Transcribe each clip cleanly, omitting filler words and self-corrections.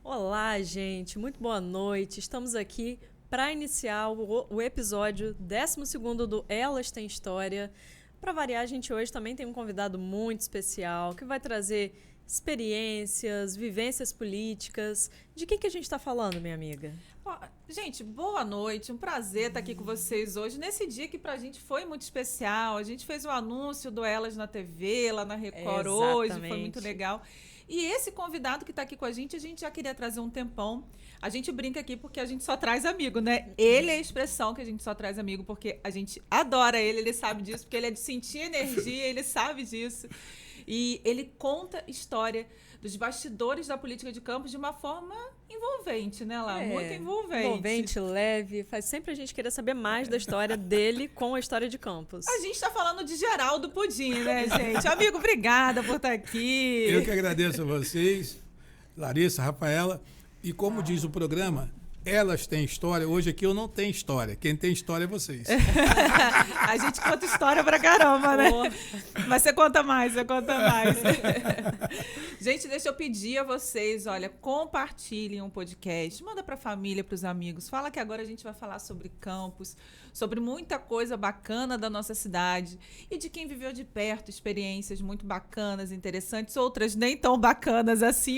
Olá, gente. Muito boa noite. Estamos aqui para iniciar o episódio 12º do Elas Têm História. Para variar, a gente hoje também tem um convidado muito especial que vai trazer experiências, vivências políticas. De que a gente está falando, minha amiga? Gente, boa noite. Um prazer estar aqui com vocês hoje, nesse dia que pra gente foi muito especial. A gente fez o anúncio do Elas na TV, lá na Record hoje, foi muito legal. E esse convidado que está aqui com a gente já queria trazer um tempão. A gente brinca aqui porque a gente só traz amigo, né? Ele é a expressão que a gente só traz amigo, porque a gente adora ele sabe disso, porque ele é de sentir energia, ele sabe disso. E ele conta história dos bastidores da política de Campos de uma forma envolvente, né, Lá? Muito envolvente. Envolvente, leve. Faz sempre a gente querer saber mais da história dele com a história de Campos. A gente está falando de Geraldo Pudim, né, gente? Amigo, obrigada por estar aqui. Eu que agradeço a vocês, Larissa, Rafaela. E como diz o programa, elas têm história. Hoje aqui eu não tenho história. Quem tem história é vocês. A gente conta história pra caramba, né? Mas você conta mais. Gente, deixa eu pedir a vocês, olha, compartilhem um podcast, manda pra família, pros amigos. Fala que agora a gente vai falar sobre Campos, sobre muita coisa bacana da nossa cidade e de quem viveu de perto, experiências muito bacanas, interessantes, outras nem tão bacanas assim.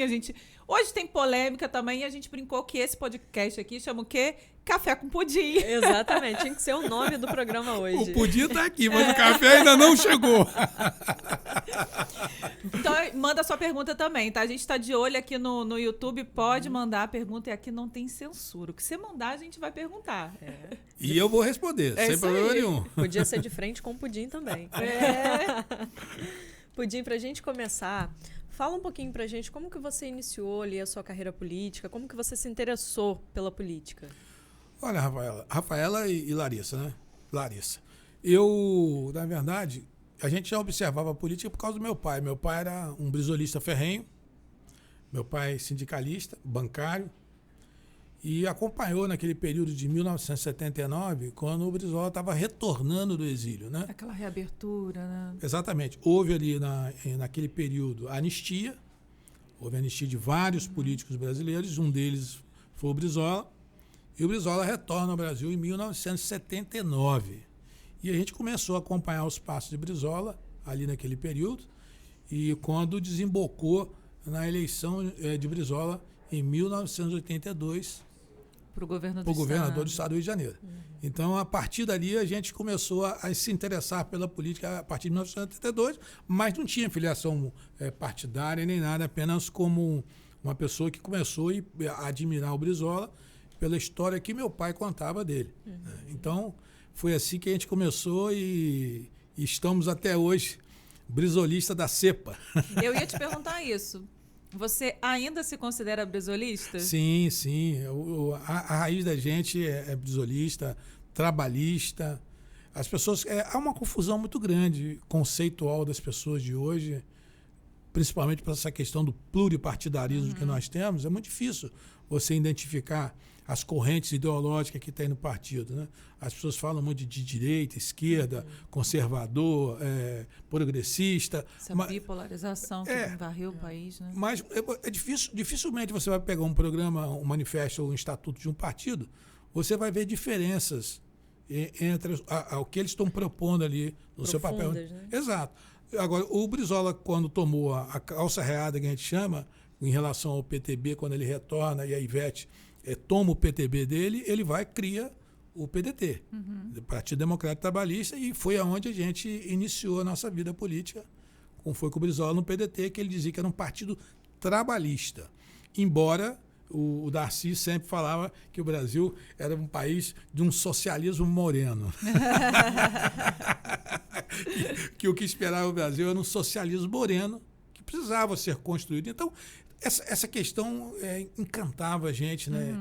Hoje tem polêmica também e a gente brincou que esse podcast aqui chama o quê? Café com Pudim. Exatamente, tinha que ser o nome do programa hoje. O pudim tá aqui, mas o café ainda não chegou. Então, manda sua pergunta também, tá? A gente tá de olho aqui no YouTube, pode mandar a pergunta e aqui não tem censura. O que você mandar, a gente vai perguntar. E eu vou responder, sem problema nenhum. Podia ser de frente com o Pudim também. Pudim, pra gente começar, fala um pouquinho pra gente como que você iniciou ali a sua carreira política, como que você se interessou pela política? Olha, Rafaela e Larissa, né? Larissa. Eu, na verdade, a gente já observava a política por causa do meu pai. Meu pai era um brisolista ferrenho, meu pai sindicalista, bancário, e acompanhou naquele período de 1979, quando o Brizola estava retornando do exílio, né? Aquela reabertura, né? Exatamente. Houve ali naquele período anistia, houve anistia de vários políticos brasileiros, um deles foi o Brizola, e o Brizola retorna ao Brasil em 1979. E a gente começou a acompanhar os passos de Brizola ali naquele período, e quando desembocou na eleição de Brizola em 1982 para o governador do estado do Rio de Janeiro. Então, a partir dali, a gente começou a se interessar pela política a partir de 1982, mas não tinha filiação partidária nem nada, apenas como uma pessoa que começou a admirar o Brizola pela história que meu pai contava dele. Então, foi assim que a gente começou e estamos até hoje brizolista da cepa. Eu ia te perguntar isso. Você ainda se considera brizolista? Sim. A raiz da gente é brizolista, trabalhista. As pessoas... há uma confusão muito grande conceitual das pessoas de hoje, principalmente para essa questão do pluripartidarismo que nós temos. É muito difícil você identificar as correntes ideológicas que tem no partido, né? As pessoas falam muito de direita, esquerda, conservador, progressista. Essa bipolarização que varreu o país, né? Mas dificilmente você vai pegar um programa, um manifesto ou um estatuto de um partido, você vai ver diferenças entre o que eles estão propondo ali no seu papel. Né? Exato. Agora, o Brizola, quando tomou a calça reada, que a gente chama, em relação ao PTB, quando ele retorna e a Ivete toma o PTB dele, ele vai e cria o PDT, o Partido Democrático Trabalhista, e foi aonde a gente iniciou a nossa vida política, como foi com o Brizola no PDT, que ele dizia que era um partido trabalhista. Embora o Darcy sempre falava que o Brasil era um país de um socialismo moreno. que o que esperava o Brasil era um socialismo moreno, que precisava ser construído. Então, essa questão encantava a gente, né?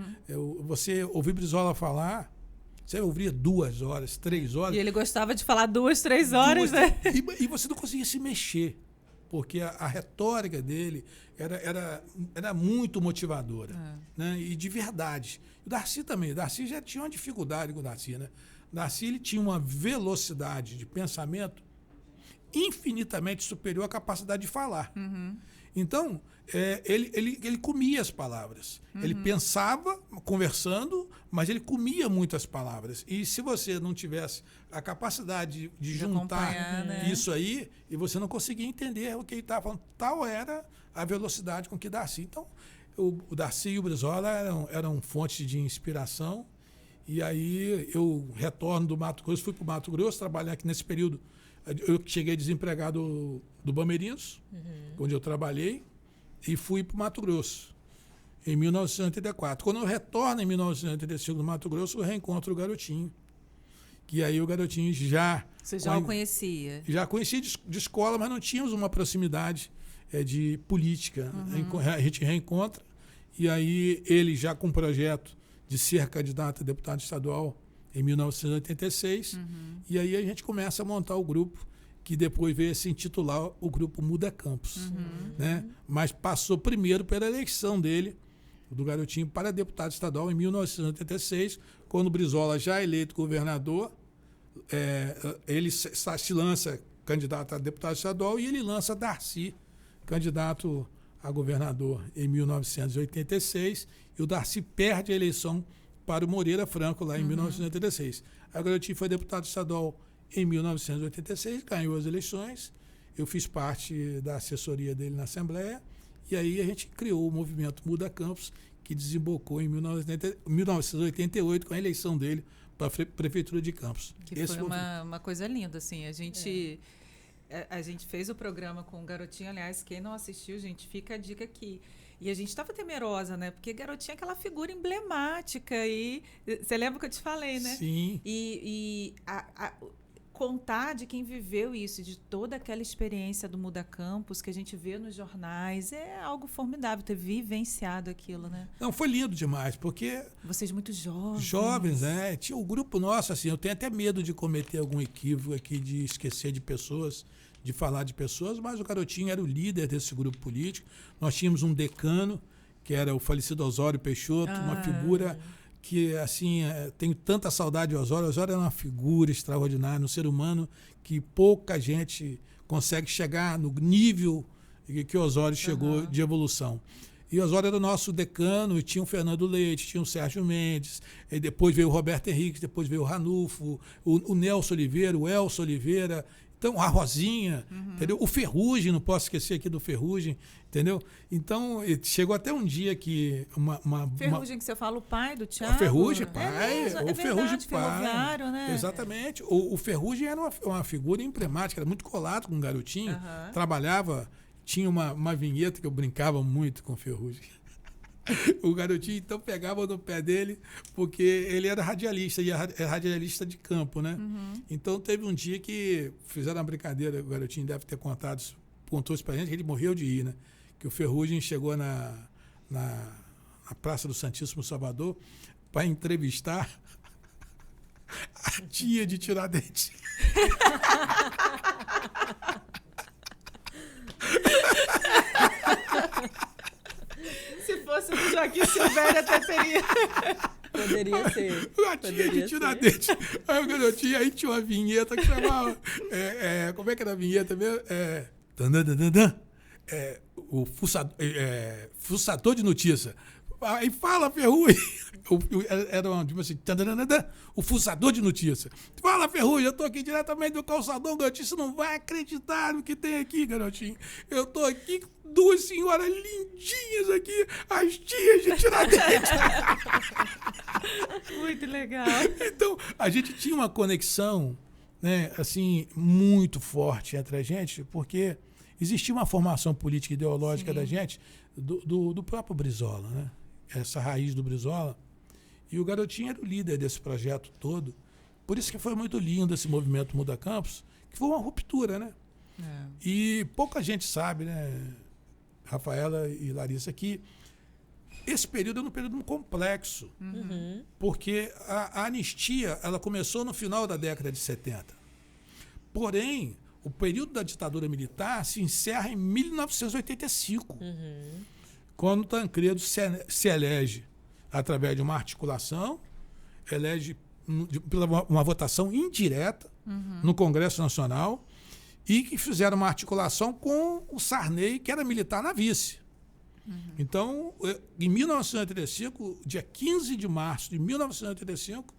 Você ouvir Brizola falar, você ouvia 2 horas, 3 horas. E ele gostava de falar 2, 3 horas, né? E você não conseguia se mexer, porque a retórica dele era muito motivadora, né? E de verdade. O Darcy também. O Darcy já tinha uma dificuldade com o Darcy, né? O Darcy ele tinha uma velocidade de pensamento infinitamente superior à capacidade de falar. Então, ele comia as palavras. Ele pensava, conversando, mas ele comia muitas palavras. E se você não tivesse a capacidade de juntar isso aí, e você não conseguia entender o que ele estava falando, tal era a velocidade com que Darcy. Então, o Darcy e o Brizola eram fontes de inspiração. E aí eu retorno do Mato Grosso, fui para o Mato Grosso, trabalhar aqui nesse período. Eu cheguei desempregado do Bameirinhos, onde eu trabalhei, e fui para o Mato Grosso, em 1984. Quando eu retorno em 1985 no Mato Grosso, eu reencontro o Garotinho. Que aí o Garotinho já... Você já o conhecia? Já conhecia de escola, mas não tínhamos uma proximidade de política. A gente reencontra, e aí ele já com um projeto de ser candidato a deputado estadual em 1986, e aí a gente começa a montar o grupo, que depois veio a se intitular o Grupo Muda Campos. Né? Mas passou primeiro pela eleição dele, do Garotinho, para deputado estadual em 1986, quando o Brizola, já eleito governador, ele se lança candidato a deputado estadual e ele lança Darcy, candidato a governador em 1986, e o Darcy perde a eleição para o Moreira Franco lá em 1986. A Garotinho foi deputado estadual em 1986, ganhou as eleições, eu fiz parte da assessoria dele na Assembleia, e aí a gente criou o movimento Muda Campos, que desembocou em 1988 com a eleição dele para a Prefeitura de Campos. Que foi uma coisa linda, assim, a gente fez o programa com o Garotinho, aliás, quem não assistiu, gente, fica a dica aqui. E a gente estava temerosa, né? Porque Garotinho é aquela figura emblemática. E você lembra que eu te falei, né? Sim. E contar de quem viveu isso, de toda aquela experiência do Muda Campos que a gente vê nos jornais, é algo formidável ter vivenciado aquilo, né? Não, foi lindo demais, porque... Vocês muito jovens. Jovens, né? Tinha um grupo nosso, assim, eu tenho até medo de cometer algum equívoco aqui, de esquecer de pessoas, de falar de pessoas, mas o Garotinho era o líder desse grupo político. Nós tínhamos um decano, que era o falecido Osório Peixoto, uma figura que, assim, tenho tanta saudade de Osório. Osório era uma figura extraordinária, um ser humano que pouca gente consegue chegar no nível que Osório chegou de evolução. E Osório era o nosso decano, e tinha o Fernando Leite, tinha o Sérgio Mendes, e depois veio o Roberto Henrique, depois veio o Ranulfo, o Nelson Oliveira, o Elcio Oliveira, então a Rosinha, entendeu? O Ferrugem, não posso esquecer aqui do Ferrugem, entendeu? Então, chegou até um dia que Ferrugem, que você fala, o pai do Thiago? O Ferrugem, pai. O Ferrugem, pai. Né? Exatamente. O Ferrugem era uma figura emblemática, era muito colado com o Garotinho, trabalhava, tinha uma vinheta que eu brincava muito com o Ferrugem. O Garotinho, então, pegava no pé dele, porque ele era radialista, e é radialista de campo, né? Então, teve um dia que fizeram uma brincadeira, o Garotinho deve ter contou isso pra gente, que ele morreu de ir, né? Que o Ferrugem chegou na Praça do Santíssimo Salvador para entrevistar a tia de Tiradentes. Se fosse do Joaquim Silvério, até teria. Poderia ser. A tia de Tiradentes. Aí o Garotinho, aí tinha uma vinheta que chamava... como é que era a vinheta mesmo? O fuçador de notícia. Aí fala, Ferrugem. Era tipo assim, o fuçador de notícia. Fala, Ferrugem, eu tô aqui diretamente do calçadão, Garotinho. Você não vai acreditar no que tem aqui, Garotinho. Eu tô aqui com duas senhoras lindinhas aqui, as tias de Tiradentes. Muito legal. Então, a gente tinha uma conexão, né, assim, muito forte entre a gente, porque existia uma formação política e ideológica da gente, do próprio Brizola, né? Essa raiz do Brizola. E o Garotinho era o líder desse projeto todo. Por isso que foi muito lindo esse movimento Muda Campos, que foi uma ruptura, né? E pouca gente sabe, né, Rafaela e Larissa, que esse período é um período complexo, porque a anistia ela começou no final da década de 70. Porém, o período da ditadura militar se encerra em 1985, quando Tancredo se elege através de uma articulação, elege pela uma votação indireta no Congresso Nacional, e que fizeram uma articulação com o Sarney, que era militar na vice. Então, em 1985, dia 15 de março de 1985,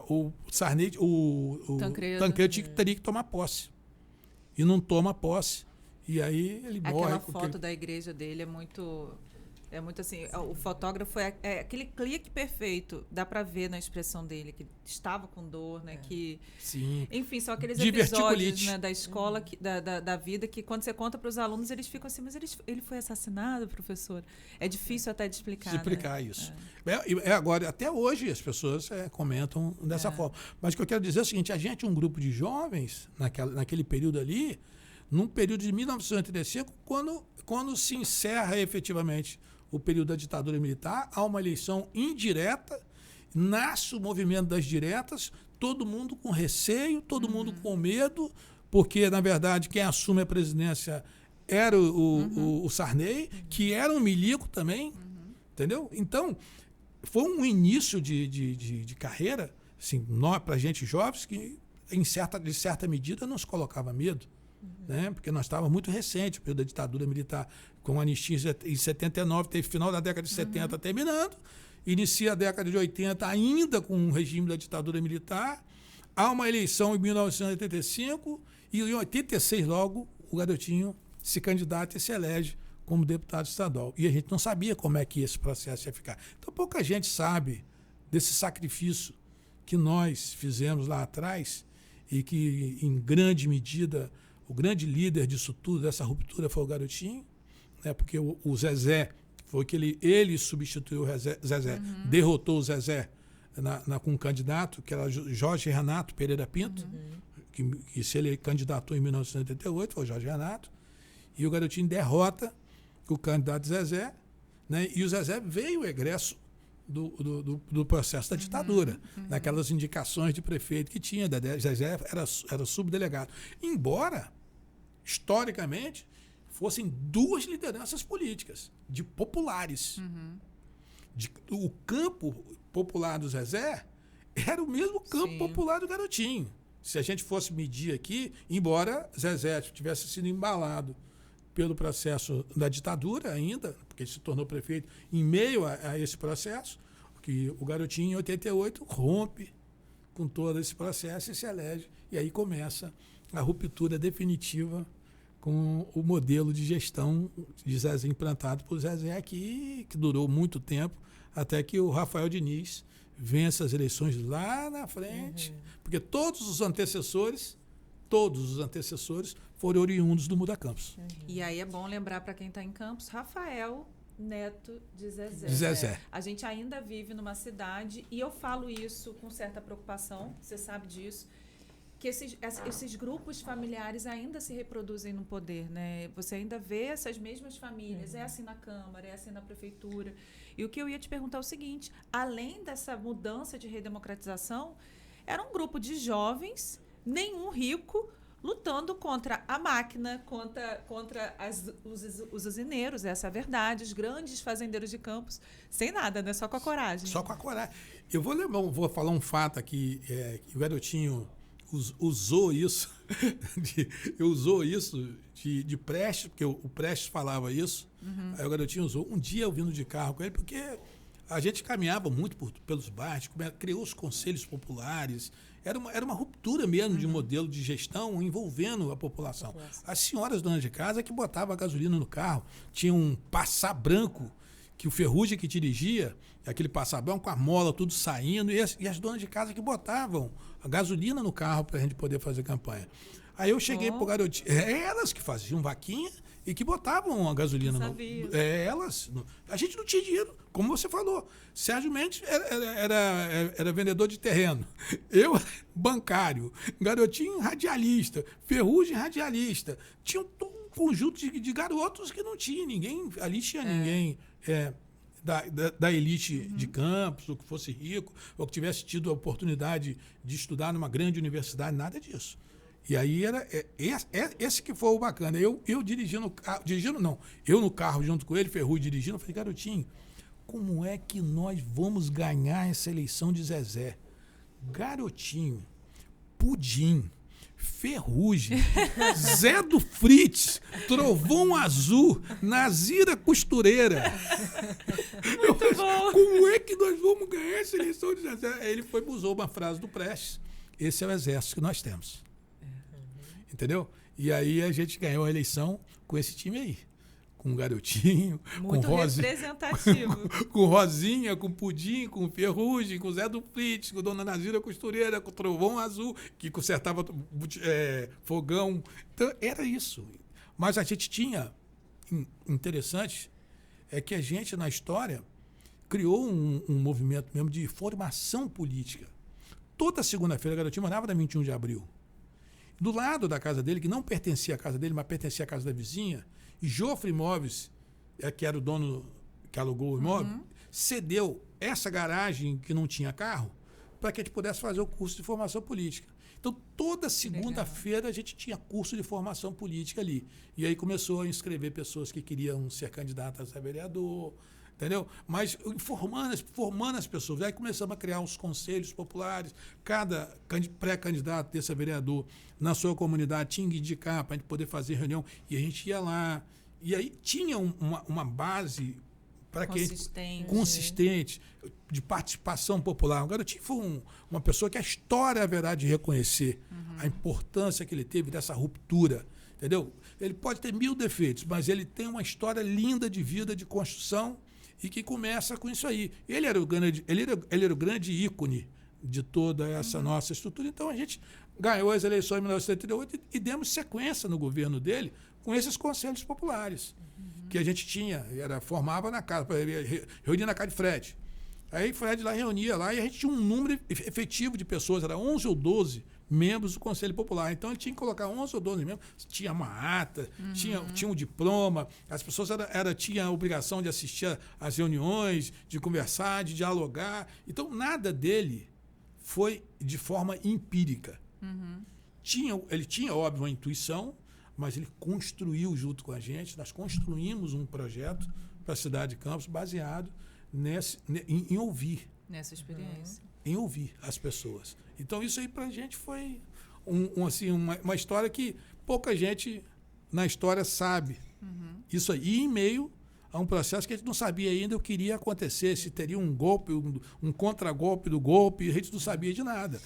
o Sarney, o Tancredo teria que tomar posse. E não toma posse. E aí ele morre. Aquela foto da igreja dele é muito assim, o fotógrafo é aquele clique perfeito, dá para ver na expressão dele que estava com dor, né, que sim. Enfim, são aqueles episódios, né, da escola, da vida, que quando você conta para os alunos, eles ficam assim, mas ele foi assassinado, professor? É difícil até de explicar. Explicar, né? Isso. Agora, até hoje as pessoas comentam dessa forma. Mas o que eu quero dizer é o seguinte, a gente, um grupo de jovens, naquele período ali, num período de 1985, quando se encerra efetivamente o período da ditadura militar, há uma eleição indireta, nasce o movimento das diretas, todo mundo com receio, todo mundo com medo, porque, na verdade, quem assume a presidência era o Sarney, que era um milico também, entendeu? Então, foi um início de carreira, assim, para a gente jovens, que de certa medida nos colocava medo. Né? Porque nós estávamos muito recente, o período da ditadura militar, com a anistia em 79, teve final da década de 70 terminando, inicia a década de 80 ainda com o regime da ditadura militar, há uma eleição em 1985 e em 86 logo o garotinho se candidata e se elege como deputado estadual. E a gente não sabia como é que esse processo ia ficar. Então pouca gente sabe desse sacrifício que nós fizemos lá atrás e que, em grande medida, o grande líder disso tudo, dessa ruptura, foi o garotinho, né? Porque o Zezé, foi que ele substituiu o Zezé, derrotou o Zezé com um candidato, que era Jorge Renato Pereira Pinto, que se ele candidatou em 1988, foi o Jorge Renato, e o garotinho derrota o candidato Zezé, né? E o Zezé veio egresso do processo da ditadura, naquelas indicações de prefeito que tinha. Zezé era subdelegado. Embora, historicamente, fossem duas lideranças políticas, de populares. O campo popular do Zezé era o mesmo campo popular do garotinho. Se a gente fosse medir aqui, embora Zezé tivesse sido embalado pelo processo da ditadura ainda, porque ele se tornou prefeito em meio a esse processo, que o garotinho, em 88, rompe com todo esse processo e se elege. E aí começa a ruptura definitiva com o modelo de gestão de Zezé implantado por Zezé aqui, que durou muito tempo, até que o Rafael Diniz vença as eleições lá na frente, porque todos os antecessores foram oriundos do Muda Campos. E aí é bom lembrar para quem está em Campos, Rafael, neto de Zezé. Zezé. A gente ainda vive numa cidade, e eu falo isso com certa preocupação, você sabe disso, que esses grupos familiares ainda se reproduzem no poder, né? Você ainda vê essas mesmas famílias, é assim na Câmara, é assim na Prefeitura. E o que eu ia te perguntar é o seguinte, além dessa mudança de redemocratização, era um grupo de jovens, nenhum rico, lutando contra a máquina, contra os usineiros, essa é a verdade, os grandes fazendeiros de campos, sem nada, né? Só com a coragem. Só com a coragem. Eu vou falar um fato aqui, que o garotinho usou isso, de Prestes, porque o Prestes falava isso, aí o garotinho usou. Um dia eu vindo de carro com ele, porque a gente caminhava muito pelos bairros, criou os conselhos populares. Era uma ruptura mesmo de modelo de gestão envolvendo a população. As senhoras donas de casa que botavam a gasolina no carro. Tinha um Passat branco que o Ferrugem que dirigia, aquele Passat branco com a mola tudo saindo, e as donas de casa que botavam a gasolina no carro para a gente poder fazer campanha. Aí eu cheguei pro garotinho. Elas que faziam vaquinha e que botavam a gasolina no... Elas. A gente não tinha dinheiro, como você falou. Sérgio Mendes era vendedor de terreno. Eu, bancário. Garotinho, radialista. Ferrugem, radialista. Tinha um conjunto de garotos que não tinha ninguém. Ali tinha ninguém da elite de Campos, ou que fosse rico, ou que tivesse tido a oportunidade de estudar numa grande universidade. Nada disso. E aí era esse que foi o bacana. Eu dirigindo o carro, eu no carro junto com ele, Ferrugem dirigindo, eu falei, garotinho, como é que nós vamos ganhar essa eleição de Zezé? Garotinho, Pudim, Ferrugem, Zé do Fritz, Trovão Azul, Nazira Costureira. Muito bom. Como é que nós vamos ganhar essa eleição de 17? Aí ele usou uma frase do Prestes. Esse é o exército que nós temos. Entendeu? E aí a gente ganhou a eleição com esse time aí. Com o Garotinho, muito com representativo. com Rosinha, com Pudim, com Ferrugem, com Zé do Fritz, com Dona Nazira Costureira, com Trovão Azul, que consertava fogão. Então, era isso. Mas a gente tinha, interessante, é que a gente, na história, criou um movimento mesmo de formação política. Toda segunda-feira, o Garotinho morava na 21 de abril. Do lado da casa dele, que não pertencia à casa dele, mas pertencia à casa da vizinha, e Jofre Imóveis, que era o dono que alugou o imóvel, cedeu essa garagem que não tinha carro para que a gente pudesse fazer o curso de formação política. Então, toda segunda-feira a gente tinha curso de formação política ali. E aí começou a inscrever pessoas que queriam ser candidatas a vereador, entendeu? Mas formando as pessoas. Aí começamos a criar os conselhos populares. Cada pré-candidato desse vereador na sua comunidade tinha que indicar para a gente poder fazer reunião. E a gente ia lá. E aí tinha uma base para que consistente de participação popular. O Garotinho foi uma pessoa que a história haverá de reconhecer a importância que ele teve dessa ruptura. Entendeu? Ele pode ter 1000 defeitos, mas ele tem uma história linda de vida, de construção, e que começa com isso aí. Ele era o grande ícone de toda essa nossa estrutura. Então, a gente ganhou as eleições em 1978 e demos sequência no governo dele com esses conselhos populares que a gente tinha. Formava na casa, reunia na casa de Fred. Aí Fred lá reunia lá e a gente tinha um número efetivo de pessoas, era 11 ou 12 membros do Conselho Popular. Então, ele tinha que colocar 11 ou 12 membros. Tinha uma ata, tinha um diploma, as pessoas tinham a obrigação de assistir às reuniões, de conversar, de dialogar. Então, nada dele foi de forma empírica. Ele tinha, óbvio, uma intuição, mas ele construiu junto com a gente. Nós construímos um projeto para a cidade de Campos baseado em ouvir. Nessa experiência. Em ouvir as pessoas. Então, isso aí para a gente foi uma história que pouca gente na história sabe. Isso aí. E em meio a um processo que a gente não sabia ainda o que iria acontecer, se teria um golpe, um contragolpe do golpe, a gente não sabia de nada.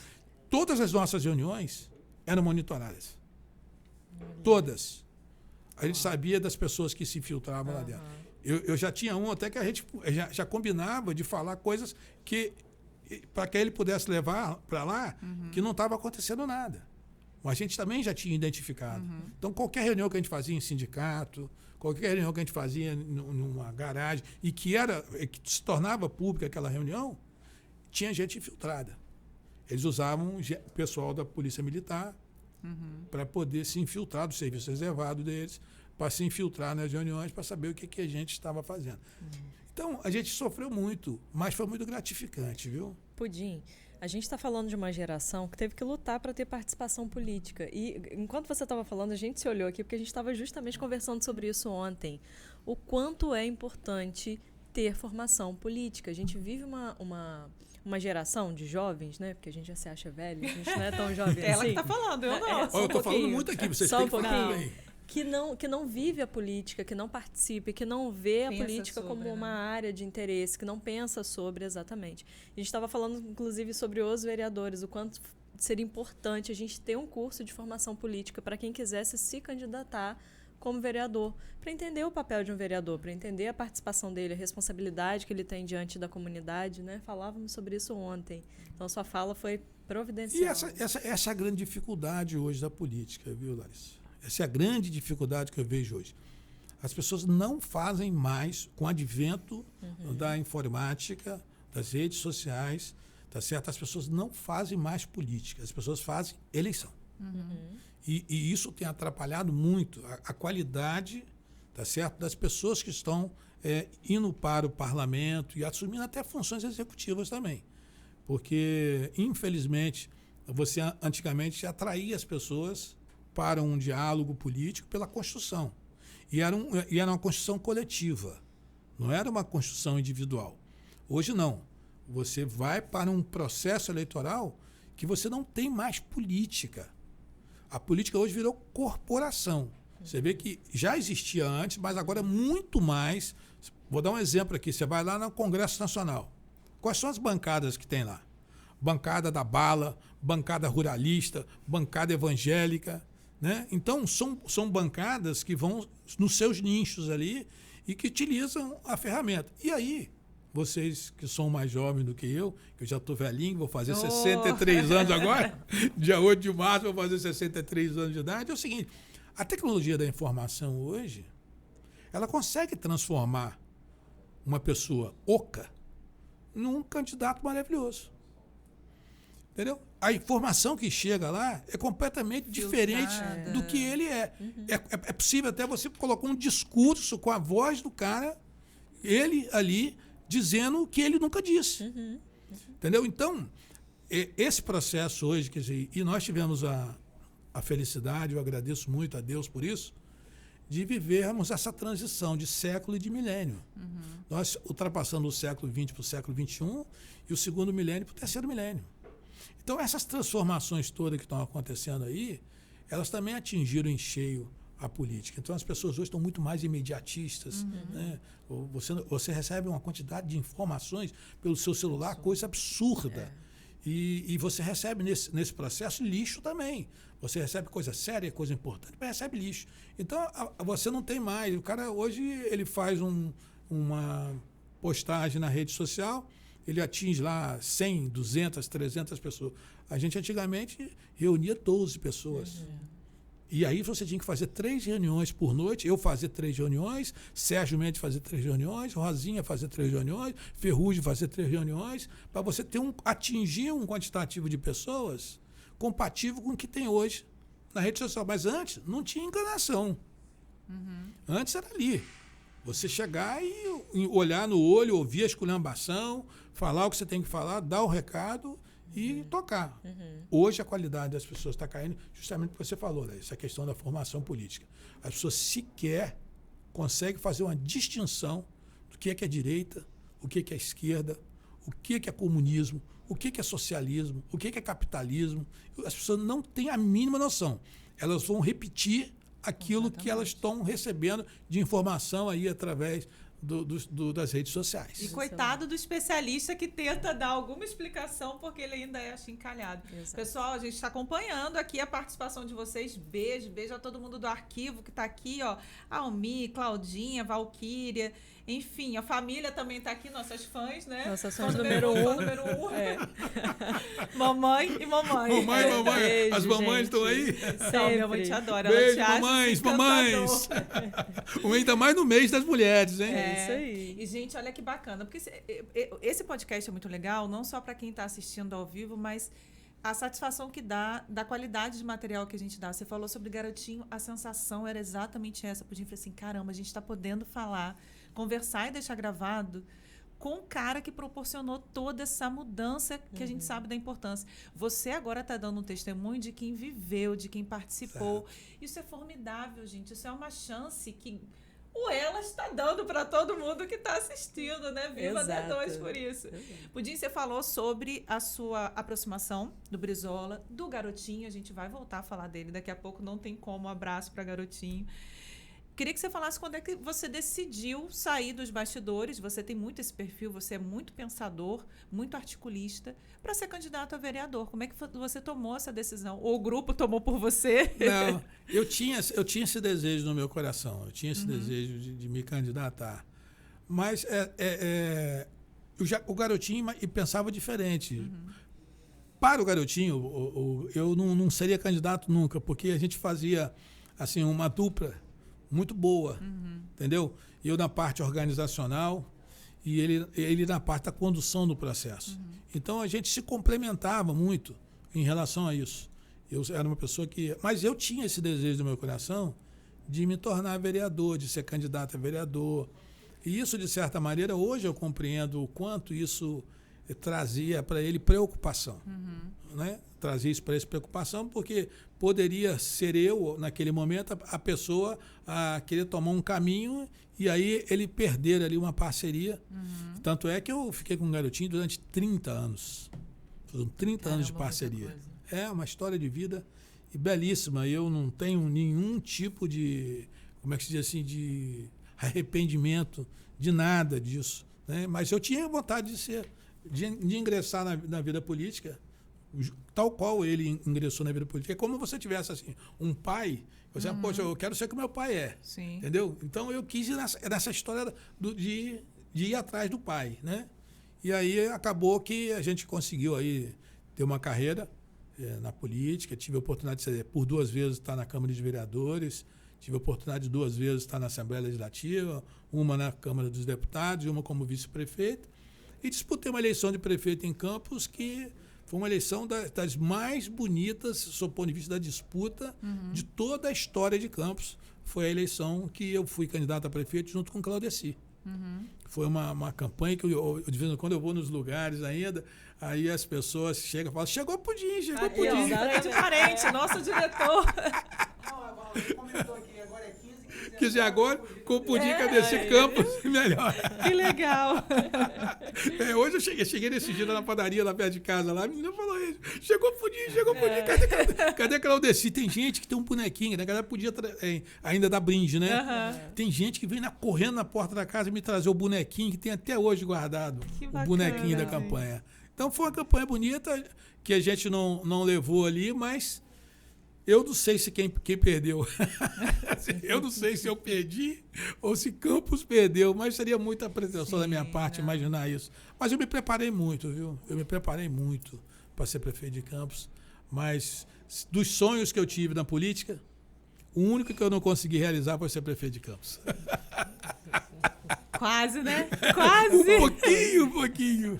Todas as nossas reuniões eram monitoradas. Todas. A gente sabia das pessoas que se infiltravam lá dentro. Eu já tinha até que a gente já combinava de falar coisas para que ele pudesse levar para lá, que não estava acontecendo nada. Mas a gente também já tinha identificado. Então, qualquer reunião que a gente fazia em sindicato, qualquer reunião que a gente fazia numa garagem, e que se tornava pública aquela reunião, tinha gente infiltrada. Eles usavam o pessoal da Polícia Militar para poder se infiltrar do serviço reservado deles, para se infiltrar nas reuniões, para saber o que a gente estava fazendo. Então, a gente sofreu muito, mas foi muito gratificante, viu? Pudim, a gente está falando de uma geração que teve que lutar para ter participação política. E, enquanto você estava falando, a gente se olhou aqui, porque a gente estava justamente conversando sobre isso ontem. O quanto é importante ter formação política. A gente vive uma geração de jovens, né? Porque a gente já se acha velho, a gente não é tão jovem assim. Ela que está falando, eu não. Eu estou falando muito aqui, vocês têm que falar bem. Que não vive a política, que não participe, que não vê a política como uma área de interesse, que não pensa sobre exatamente. A gente estava falando, inclusive, sobre os vereadores, o quanto seria importante a gente ter um curso de formação política para quem quisesse se candidatar como vereador, para entender o papel de um vereador, para entender a participação dele, a responsabilidade que ele tem diante da comunidade, né? Falávamos sobre isso ontem. Então, sua fala foi providencial. E essa é a grande dificuldade hoje da política, viu, Larissa? Essa é a grande dificuldade que eu vejo hoje. As pessoas não fazem mais, com o advento da informática, das redes sociais, tá certo? As pessoas não fazem mais política, as pessoas fazem eleição. E isso tem atrapalhado muito a qualidade, tá certo, das pessoas que estão indo para o parlamento e assumindo até funções executivas também. Porque, infelizmente, você antigamente atraía as pessoas para um diálogo político pela construção. E era uma construção coletiva, não era uma construção individual. Hoje não. Você vai para um processo eleitoral que você não tem mais política. A política hoje virou corporação. Você vê que já existia antes, mas agora é muito mais. Vou dar um exemplo aqui. Você vai lá no Congresso Nacional. Quais são as bancadas que tem lá? Bancada da bala, bancada ruralista, bancada evangélica. Né? Então, são bancadas que vão nos seus nichos ali e que utilizam a ferramenta. E aí, vocês que são mais jovens do que eu já estou velhinho, vou fazer 63 anos agora, dia 8 de março vou fazer 63 anos de idade, é o seguinte, a tecnologia da informação hoje, ela consegue transformar uma pessoa oca num candidato maravilhoso. Entendeu? A informação que chega lá é completamente diferente do que ele é. É possível até você colocar um discurso com a voz do cara, ele ali, dizendo o que ele nunca disse. Entendeu? Então, esse processo hoje, quer dizer, e nós tivemos a felicidade, eu agradeço muito a Deus por isso, de vivermos essa transição de século e de milênio. Nós ultrapassando o século XX para o século XXI e o segundo milênio para o terceiro milênio. Então, essas transformações todas que estão acontecendo aí, elas também atingiram em cheio a política. Então, as pessoas hoje estão muito mais imediatistas. Né? Você recebe uma quantidade de informações pelo seu celular, coisa absurda. E você recebe nesse processo lixo também. Você recebe coisa séria, coisa importante, mas recebe lixo. Então, você não tem mais. O cara hoje ele faz uma postagem na rede social, ele atinge lá 100, 200, 300 pessoas. A gente antigamente reunia 12 pessoas. E aí você tinha que fazer 3 reuniões por noite, eu fazia 3 reuniões, Sérgio Mendes fazia 3 reuniões, Rosinha fazia 3 reuniões, Ferrugem fazia 3 reuniões, para você atingir um quantitativo de pessoas compatível com o que tem hoje na rede social. Mas antes não tinha enganação. Antes era ali. Você chegar e olhar no olho, ouvir a esculhambação, falar o que você tem que falar, dar o recado e tocar. Hoje a qualidade das pessoas está caindo justamente porque você falou, né? Essa questão da formação política. As pessoas sequer conseguem fazer uma distinção do que é direita, o que é esquerda, o que é comunismo, o que é socialismo, o que é capitalismo. As pessoas não têm a mínima noção. Elas vão repetir aquilo que elas estão recebendo de informação aí através das redes sociais. E coitado do especialista que tenta dar alguma explicação porque ele ainda é achincalhado. Pessoal, a gente está acompanhando aqui a participação de vocês. Beijo a todo mundo do arquivo que está aqui, ó. Almi, Claudinha, Valquíria, enfim, a família também está aqui, nossas fãs, né? Nossas fãs número 1. Mamãe e mamãe. Mamãe. As mamães estão aí? Então, minha mãe te adora. Beijo, ela te acha mamães. Ainda mais no mês das mulheres, hein? É isso aí. E, gente, olha que bacana. Porque esse podcast é muito legal, não só para quem está assistindo ao vivo, mas a satisfação que dá da qualidade de material que a gente dá. Você falou sobre Garotinho, a sensação era exatamente essa. Podia falar assim, caramba, a gente está podendo falar, conversar e deixar gravado com o cara que proporcionou toda essa mudança que a gente sabe da importância. Você agora está dando um testemunho de quem viveu, de quem participou. Isso é formidável, gente. Isso é uma chance que o Elas está dando para todo mundo que está assistindo, né? Viva D2 por isso. Pudim, você falou sobre a sua aproximação do Brizola, do Garotinho. A gente vai voltar a falar dele daqui a pouco. Não tem como. Um abraço para Garotinho. Queria que você falasse quando é que você decidiu sair dos bastidores. Você tem muito esse perfil, você é muito pensador, muito articulista, para ser candidato a vereador. Como é que você tomou essa decisão? Ou o grupo tomou por você? Não, eu tinha esse desejo no meu coração. Eu tinha esse desejo de me candidatar. Mas o Garotinho pensava diferente. Para o Garotinho, eu não seria candidato nunca, porque a gente fazia assim, uma dupla muito boa, entendeu? Eu na parte organizacional e ele na parte da condução do processo. Então, a gente se complementava muito em relação a isso. Eu era uma pessoa mas eu tinha esse desejo no meu coração de me tornar vereador, de ser candidato a vereador. E isso, de certa maneira, hoje eu compreendo o quanto isso trazia para ele preocupação. Né? Trazia isso para ele preocupação, porque poderia ser eu, naquele momento, a pessoa a querer tomar um caminho e aí ele perder ali uma parceria. Tanto é que eu fiquei com o Garotinho durante 30 anos. Foram 30 anos de parceria. É uma história de vida e belíssima. Eu não tenho nenhum tipo de, como é que se diz assim, de arrependimento de nada disso, né? Mas eu tinha vontade de ingressar na vida política, tal qual ele ingressou na vida política. É como você tivesse assim, um pai, você, poxa, eu quero ser o que meu pai é. Sim. Entendeu? Então eu quis ir nessa história de ir atrás do pai, né? E aí acabou que a gente conseguiu aí ter uma carreira na política. Tive a oportunidade de por 2 vezes estar na Câmara de Vereadores, tive a oportunidade de 2 vezes estar na Assembleia Legislativa, uma na Câmara dos Deputados e uma como vice-prefeito. E disputei uma eleição de prefeito em Campos que foi uma eleição das mais bonitas, sob o ponto de vista da disputa, de toda a história de Campos. Foi a eleição que eu fui candidato a prefeito junto com Claudeci. Foi uma campanha que de vez em quando eu vou nos lugares ainda, aí as pessoas chegam e falam, chegou Pudim, chegou Pudim. De parente, nosso diretor. Comentou aqui, agora é 15 Quer dizer, agora, com o Pudim Cadeci Campos, melhor. Que legal. Hoje eu cheguei nesse dia na padaria lá perto de casa, lá, a menina falou, chegou Pudim, cadê Claudeci? Tem gente que tem um bonequinho, né? A galera podia ainda dar brinde, né? Tem gente que vem correndo na porta da casa e me trazer o bonequinho, que tem até hoje guardado, bacana, o bonequinho da campanha. Então foi uma campanha bonita, que a gente não levou ali, mas eu não sei se quem perdeu. Eu não sei se eu perdi ou se Campos perdeu, mas seria muita pretensão da minha parte imaginar isso. Mas eu me preparei muito, viu? Eu me preparei muito para ser prefeito de Campos. Mas dos sonhos que eu tive na política, o único que eu não consegui realizar foi ser prefeito de Campos. Quase, né? Quase! Um pouquinho.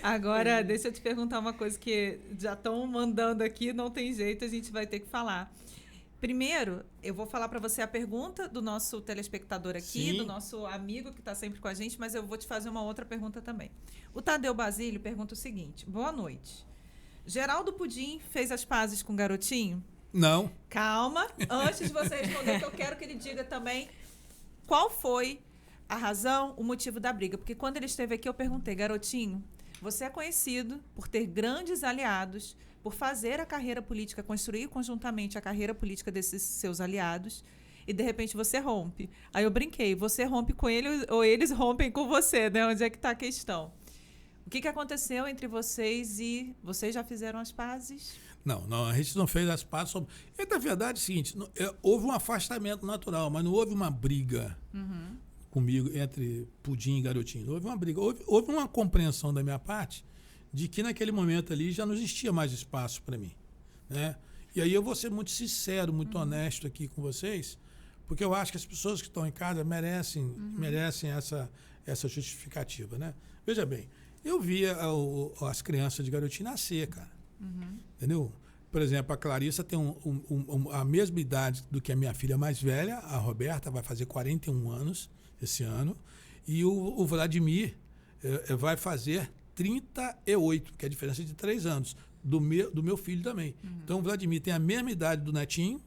Agora, deixa eu te perguntar uma coisa que já estão mandando aqui, não tem jeito, a gente vai ter que falar. Primeiro, eu vou falar para você a pergunta do nosso telespectador aqui, Sim. do nosso amigo que está sempre com a gente, mas eu vou te fazer uma outra pergunta também. O Tadeu Basílio pergunta o seguinte: boa noite. Geraldo Pudim fez as pazes com o garotinho? Não. Calma, antes de você responder, que eu quero que ele diga também qual foi a razão, o motivo da briga. Porque quando ele esteve aqui, eu perguntei, garotinho, você é conhecido por ter grandes aliados, por fazer a carreira política, construir conjuntamente a carreira política desses seus aliados, e de repente você rompe. Aí eu brinquei, você rompe com ele ou eles rompem com você, né? Onde é que está a questão? O que aconteceu entre vocês e vocês já fizeram as pazes? Não, a gente não fez as pazes. E, na verdade, é o seguinte, houve um afastamento natural, mas não houve uma briga comigo entre Pudim e Garotinho. Houve uma briga. Houve uma compreensão da minha parte de que naquele momento ali já não existia mais espaço para mim, né? E aí eu vou ser muito sincero, muito honesto aqui com vocês, porque eu acho que as pessoas que estão em casa merecem essa justificativa, né? Veja bem, eu via as crianças de Garotinho nascer, cara. Entendeu? Por exemplo, a Clarissa tem a mesma idade do que a minha filha mais velha, a Roberta, vai fazer 41 anos esse ano, e o Vladimir vai fazer 38, que é a diferença de 3 anos, do meu filho também. Então, o Vladimir tem a mesma idade do netinho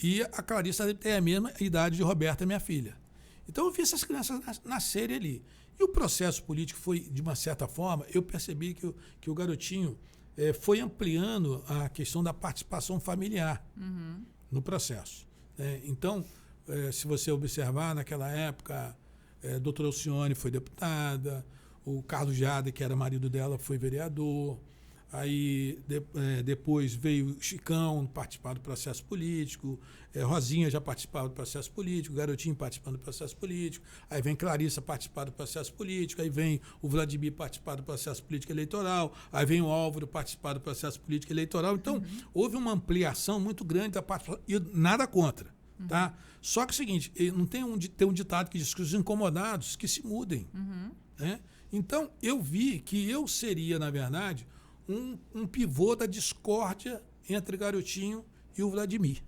e a Clarissa tem a mesma idade de Roberta, minha filha. Então, eu vi essas crianças nascerem ali. E o processo político foi, de uma certa forma, eu percebi que o Garotinho foi ampliando a questão da participação familiar no processo. Então, se você observar, naquela época, a doutora Alcione foi deputada, o Carlos Jada, que era marido dela, foi vereador. Aí depois veio o Chicão participar do processo político, Rosinha já participava do processo político, Garotinho participando do processo político, aí vem Clarissa participar do processo político, aí vem o Vladimir participar do processo político eleitoral, aí vem o Álvaro participar do processo político eleitoral. Então, houve uma ampliação muito grande da participação, e nada contra. Tá? Só que é o seguinte, não tem um ditado que diz que os incomodados que se mudem. Né? Então, eu vi que eu seria, na verdade, um pivô da discórdia entre Garotinho e o Vladimir.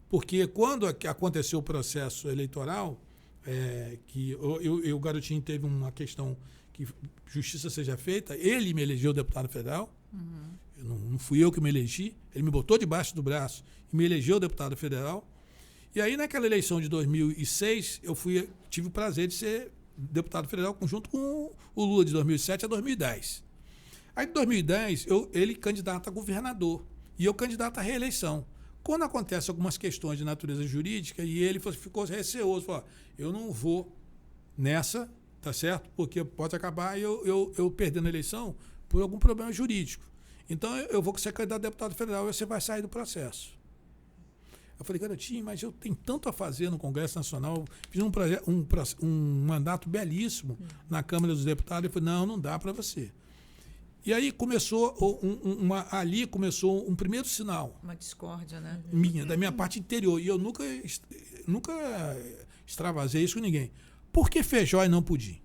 Porque quando aconteceu o processo eleitoral, que o Garotinho teve uma questão que justiça seja feita, ele me elegeu deputado federal, não fui eu que me elegi, ele me botou debaixo do braço e me elegeu deputado federal. E aí, naquela eleição de 2006, eu tive o prazer de ser deputado federal junto com o Lula, de 2007 a 2010. Aí, em 2010, ele candidato a governador e eu candidato à reeleição. Quando acontecem algumas questões de natureza jurídica, e ele ficou receoso, falou, eu não vou nessa, tá certo? Porque pode acabar eu perdendo a eleição por algum problema jurídico. Então, eu vou ser candidato a deputado federal e você vai sair do processo. Eu falei, garotinho, mas eu tenho tanto a fazer no Congresso Nacional, fiz um mandato belíssimo na Câmara dos Deputados. Ele falou, não dá para você. E aí começou ali começou um primeiro sinal. Uma discórdia, né? Da minha parte interior. E eu nunca extravasei isso com ninguém. Por que Feijó e não Pudim?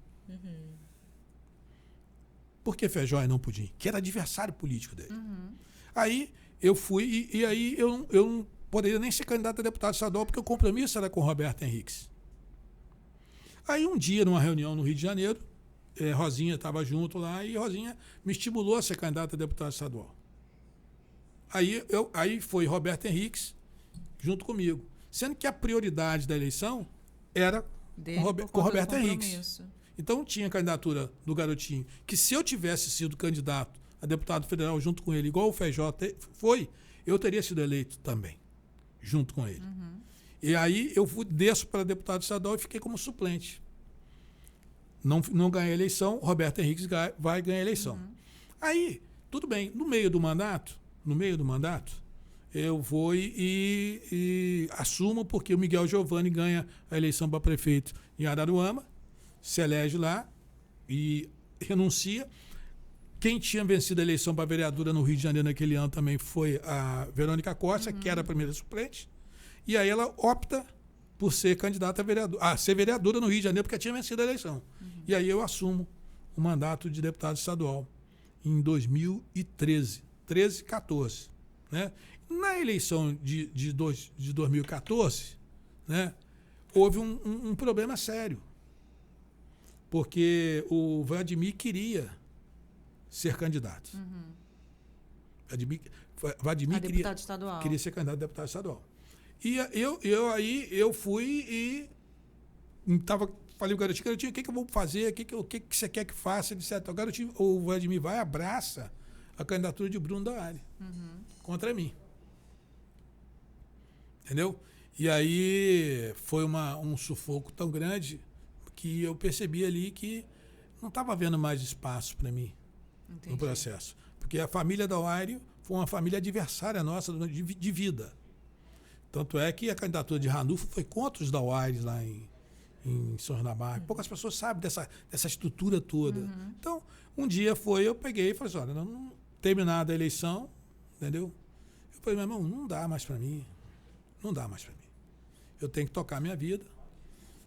Por que Feijó e não Pudim? Que era adversário político dele. Aí eu fui, e aí eu não poderia nem ser candidato a deputado estadual, porque o compromisso era com o Roberto Henriques. Aí um dia, numa reunião no Rio de Janeiro, Rosinha estava junto lá, e Rosinha me estimulou a ser candidato a deputado estadual. Aí foi Roberto Henriques junto comigo. Sendo que a prioridade da eleição era com Roberto Henriques. Então tinha a candidatura do garotinho, que se eu tivesse sido candidato a deputado federal junto com ele, igual o Feijó foi, eu teria sido eleito também, junto com ele. E aí eu desço para deputado estadual e fiquei como suplente. Não ganhei a eleição, Roberto Henriques vai ganhar a eleição. Aí, tudo bem, no meio do mandato, eu vou e assumo, porque o Miguel Giovanni ganha a eleição para prefeito em Araruama, se elege lá e renuncia. Quem tinha vencido a eleição para vereadora no Rio de Janeiro naquele ano também foi a Verônica Costa, que era a primeira suplente. E aí ela opta por ser candidata a ser vereadora no Rio de Janeiro, porque tinha vencido a eleição. E aí eu assumo o mandato de deputado estadual em 2013, 14. Né? Na eleição de 2014, né, houve um problema sério, porque o Vladimir queria ser candidato. Vladimir queria ser candidato a deputado estadual. E eu fui e falei, garotinho, o que eu vou fazer? O que você quer que faça? Ele disse, o Vladimir vai, abraça a candidatura de Bruno Dauari contra mim. Entendeu? E aí foi um sufoco tão grande que eu percebi ali que não estava havendo mais espaço para mim. Entendi. No processo. Porque a família Dauari foi uma família adversária nossa de vida. Tanto é que a candidatura de Ranulfo foi contra os Dauares lá em São João da Barra. Poucas pessoas sabem dessa estrutura toda. Então, um dia eu peguei e falei assim, olha, não terminada a eleição, entendeu? Eu falei, meu irmão, não dá mais para mim. Não dá mais para mim. Eu tenho que tocar a minha vida,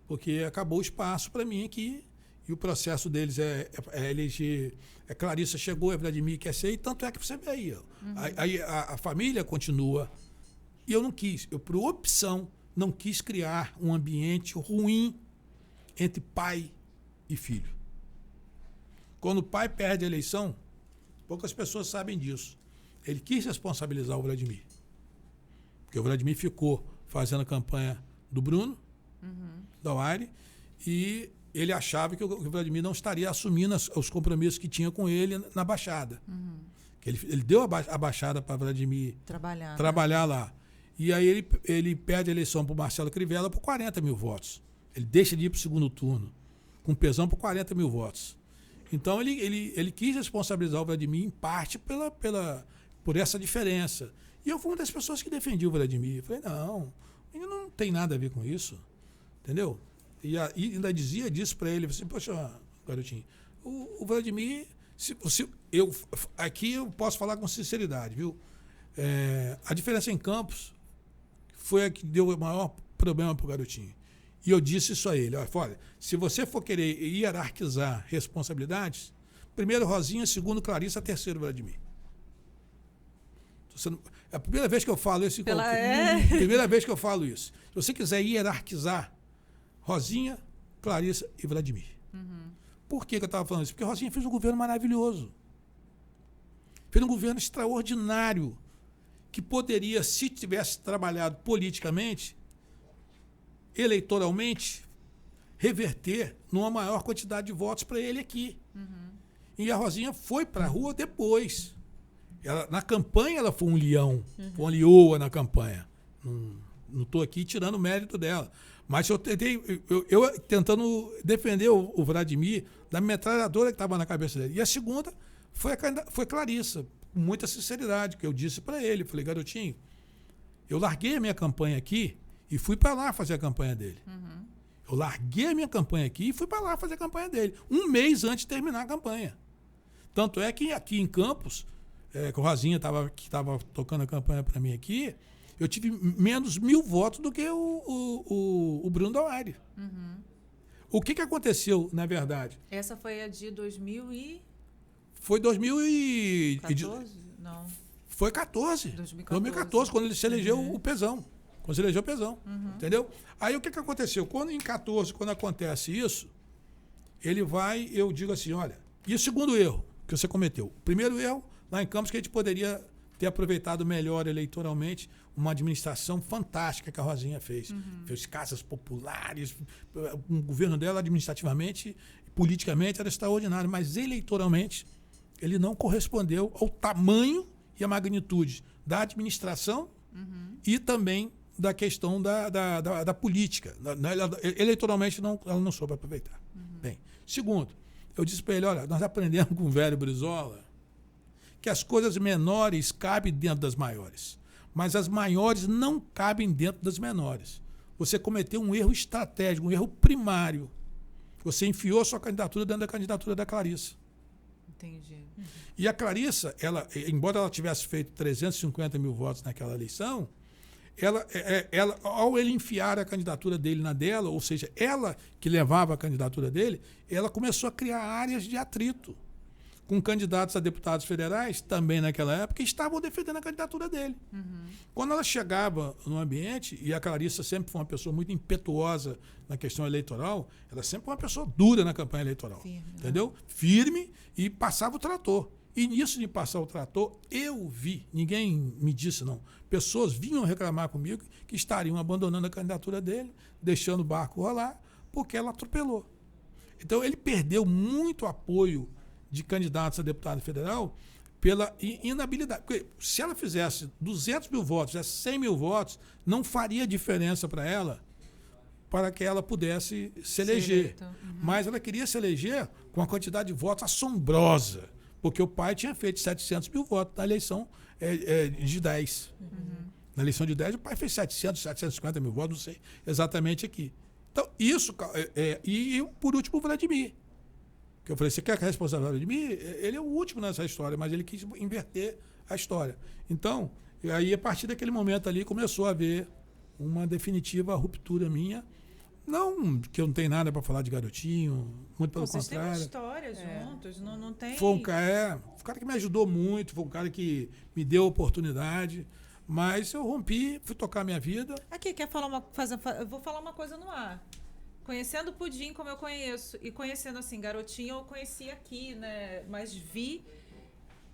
porque acabou o espaço para mim aqui, e o processo deles é eleger. Clarissa chegou, Vladimir quer ser, e tanto é que você vê aí. Aí a família continua. E eu não quis, por opção, não quis criar um ambiente ruim entre pai e filho. Quando o pai perde a eleição, poucas pessoas sabem disso. Ele quis responsabilizar o Vladimir. Porque o Vladimir ficou fazendo a campanha do Bruno, Dauari, e ele achava que o Vladimir não estaria assumindo os compromissos que tinha com ele na Baixada. Que ele deu a Baixada para Vladimir trabalhar lá. E aí ele perde a eleição para o Marcelo Crivella por 40 mil votos. Ele deixa de ir para o segundo turno, com pesão por 40 mil votos. Então ele quis responsabilizar o Vladimir, em parte, por essa diferença. E eu fui uma das pessoas que defendia o Vladimir. Eu falei, não, ele não tem nada a ver com isso. Entendeu? E ainda dizia disso para ele. Eu falei assim, poxa, garotinho, o Vladimir... Aqui eu posso falar com sinceridade, viu? A diferença em Campos foi a que deu o maior problema para o garotinho. E eu disse isso a ele. Olha, se você for querer hierarquizar responsabilidades, primeiro Rosinha, segundo Clarissa, terceiro Vladimir. É a primeira vez que eu falo isso. Primeira vez que eu falo isso. Se você quiser hierarquizar, Rosinha, Clarissa e Vladimir. Por que eu estava falando isso? Porque Rosinha fez um governo maravilhoso. Fez um governo extraordinário, que poderia, se tivesse trabalhado politicamente, eleitoralmente, reverter numa maior quantidade de votos para ele aqui. E a Rosinha foi para a rua depois. Na campanha ela foi um leão, foi uma leoa na campanha. Não estou aqui tirando o mérito dela. Mas eu tentando defender o Vladimir da metralhadora que estava na cabeça dele. E a segunda foi Clarissa, com muita sinceridade, que eu disse para ele. Falei, garotinho, eu larguei a minha campanha aqui e fui para lá fazer a campanha dele. Eu larguei a minha campanha aqui e fui para lá fazer a campanha dele. Um mês antes de terminar a campanha. Tanto é que aqui em Campos, que o Rosinha que estava tocando a campanha para mim aqui, eu tive menos 1.000 votos do que o Bruno Dauari. O que aconteceu, na verdade? Essa foi a de 2014? Foi 2014? Não. Foi 14. 2014, quando ele se elegeu o Pezão. Quando se elegeu o Pezão. Entendeu? Aí o que aconteceu? Quando em 14, quando acontece isso, ele vai, eu digo assim, olha, e o segundo erro que você cometeu? O primeiro erro, lá em Campos, que a gente poderia ter aproveitado melhor eleitoralmente uma administração fantástica que a Rosinha fez. Fez casas populares, o governo dela administrativamente, politicamente era extraordinário, mas eleitoralmente ele não correspondeu ao tamanho e à magnitude da administração e também da questão da política. Eleitoralmente ela não soube aproveitar. Bem, segundo, eu disse para ele, olha, nós aprendemos com o velho Brizola que as coisas menores cabem dentro das maiores, mas as maiores não cabem dentro das menores. Você cometeu um erro estratégico, um erro primário. Você enfiou a sua candidatura dentro da candidatura da Clarissa. Entendi. E a Clarissa, embora ela tivesse feito 350 mil votos naquela eleição, ao ele enfiar a candidatura dele na dela, ou seja, ela que levava a candidatura dele, ela começou a criar áreas de atrito com candidatos a deputados federais, também naquela época, que estavam defendendo a candidatura dele. Quando ela chegava no ambiente, e a Clarissa sempre foi uma pessoa muito impetuosa na questão eleitoral, ela sempre foi uma pessoa dura na campanha eleitoral. Firme, entendeu? Firme, e passava o trator. E nisso de passar o trator, eu vi, ninguém me disse não, pessoas vinham reclamar comigo que estariam abandonando a candidatura dele, deixando o barco rolar, porque ela atropelou. Então ele perdeu muito apoio de candidatos a deputado federal pela inabilidade. Porque se ela fizesse 200 mil votos, fizesse 100 mil votos, não faria diferença para ela para que ela pudesse se eleger. Mas ela queria se eleger com uma quantidade de votos assombrosa, porque o pai tinha feito 700 mil votos na eleição de 10. Na eleição de 10, o pai fez 750 mil votos, não sei exatamente aqui. Então, isso... E, por último, o Vladimir. Que eu falei, você quer que a responsabilidade de mim? Ele é o último nessa história, mas ele quis inverter a história. Então, aí a partir daquele momento ali começou a haver uma definitiva ruptura minha. Não que eu não tenho nada para falar de garotinho, muito pelo Vocês contrário. Vocês têm uma história juntos, não tem... Foi um cara que me ajudou muito, foi um cara que me deu oportunidade, mas eu rompi, fui tocar minha vida. Aqui, quer falar eu vou falar uma coisa no ar. Conhecendo o Pudim como eu conheço, e conhecendo assim, garotinho, eu conheci aqui, né? Mas vi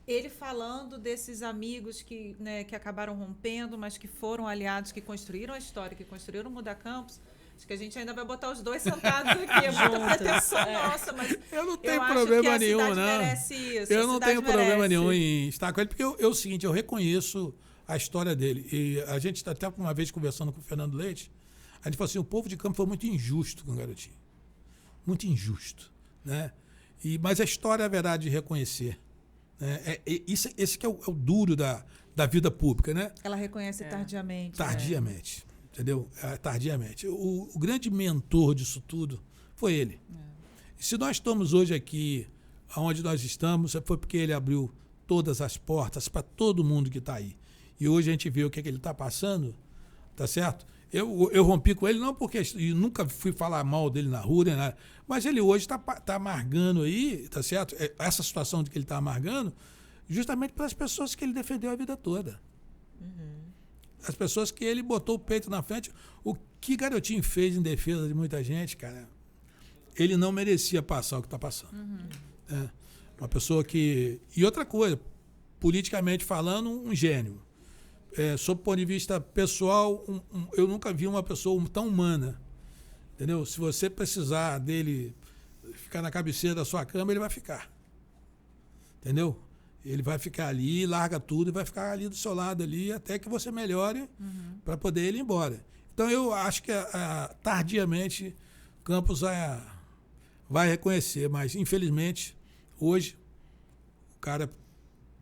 ele falando desses amigos que acabaram rompendo, mas que foram aliados, que construíram a história, que construíram o Muda Campos. Acho que a gente ainda vai botar os dois sentados aqui. É muita pretensão nossa, mas eu não tenho problema nenhum, não. Merece isso. Eu não tenho problema nenhum em estar com ele, porque é o seguinte, eu reconheço a história dele. E a gente está até uma vez conversando com o Fernando Leite, a gente falou assim, o povo de Campos foi muito injusto com o garotinho. Muito injusto. Né? Mas a história haverá de reconhecer. Né? Esse que é o duro da vida pública. Né? Ela reconhece tardiamente. Tardiamente. Entendeu? Tardiamente. O grande mentor disso tudo foi ele. E se nós estamos hoje aqui, onde nós estamos, foi porque ele abriu todas as portas para todo mundo que está aí. E hoje a gente vê o que ele está passando, tá certo? Eu rompi com ele não porque eu nunca fui falar mal dele na rua, nem nada, mas ele hoje está amargando aí, tá certo? Essa situação de que ele está amargando, justamente pelas pessoas que ele defendeu a vida toda. As pessoas que ele botou o peito na frente. O que garotinho fez em defesa de muita gente, cara, ele não merecia passar o que está passando. Uma pessoa que... E outra coisa, politicamente falando, um gênio. Sob o ponto de vista pessoal, eu nunca vi uma pessoa tão humana. Entendeu? Se você precisar dele ficar na cabeceira da sua cama, ele vai ficar. Entendeu? Ele vai ficar ali, larga tudo e vai ficar ali do seu lado ali até que você melhore para poder ele ir embora. Então eu acho que tardiamente Campos vai reconhecer, mas infelizmente hoje o cara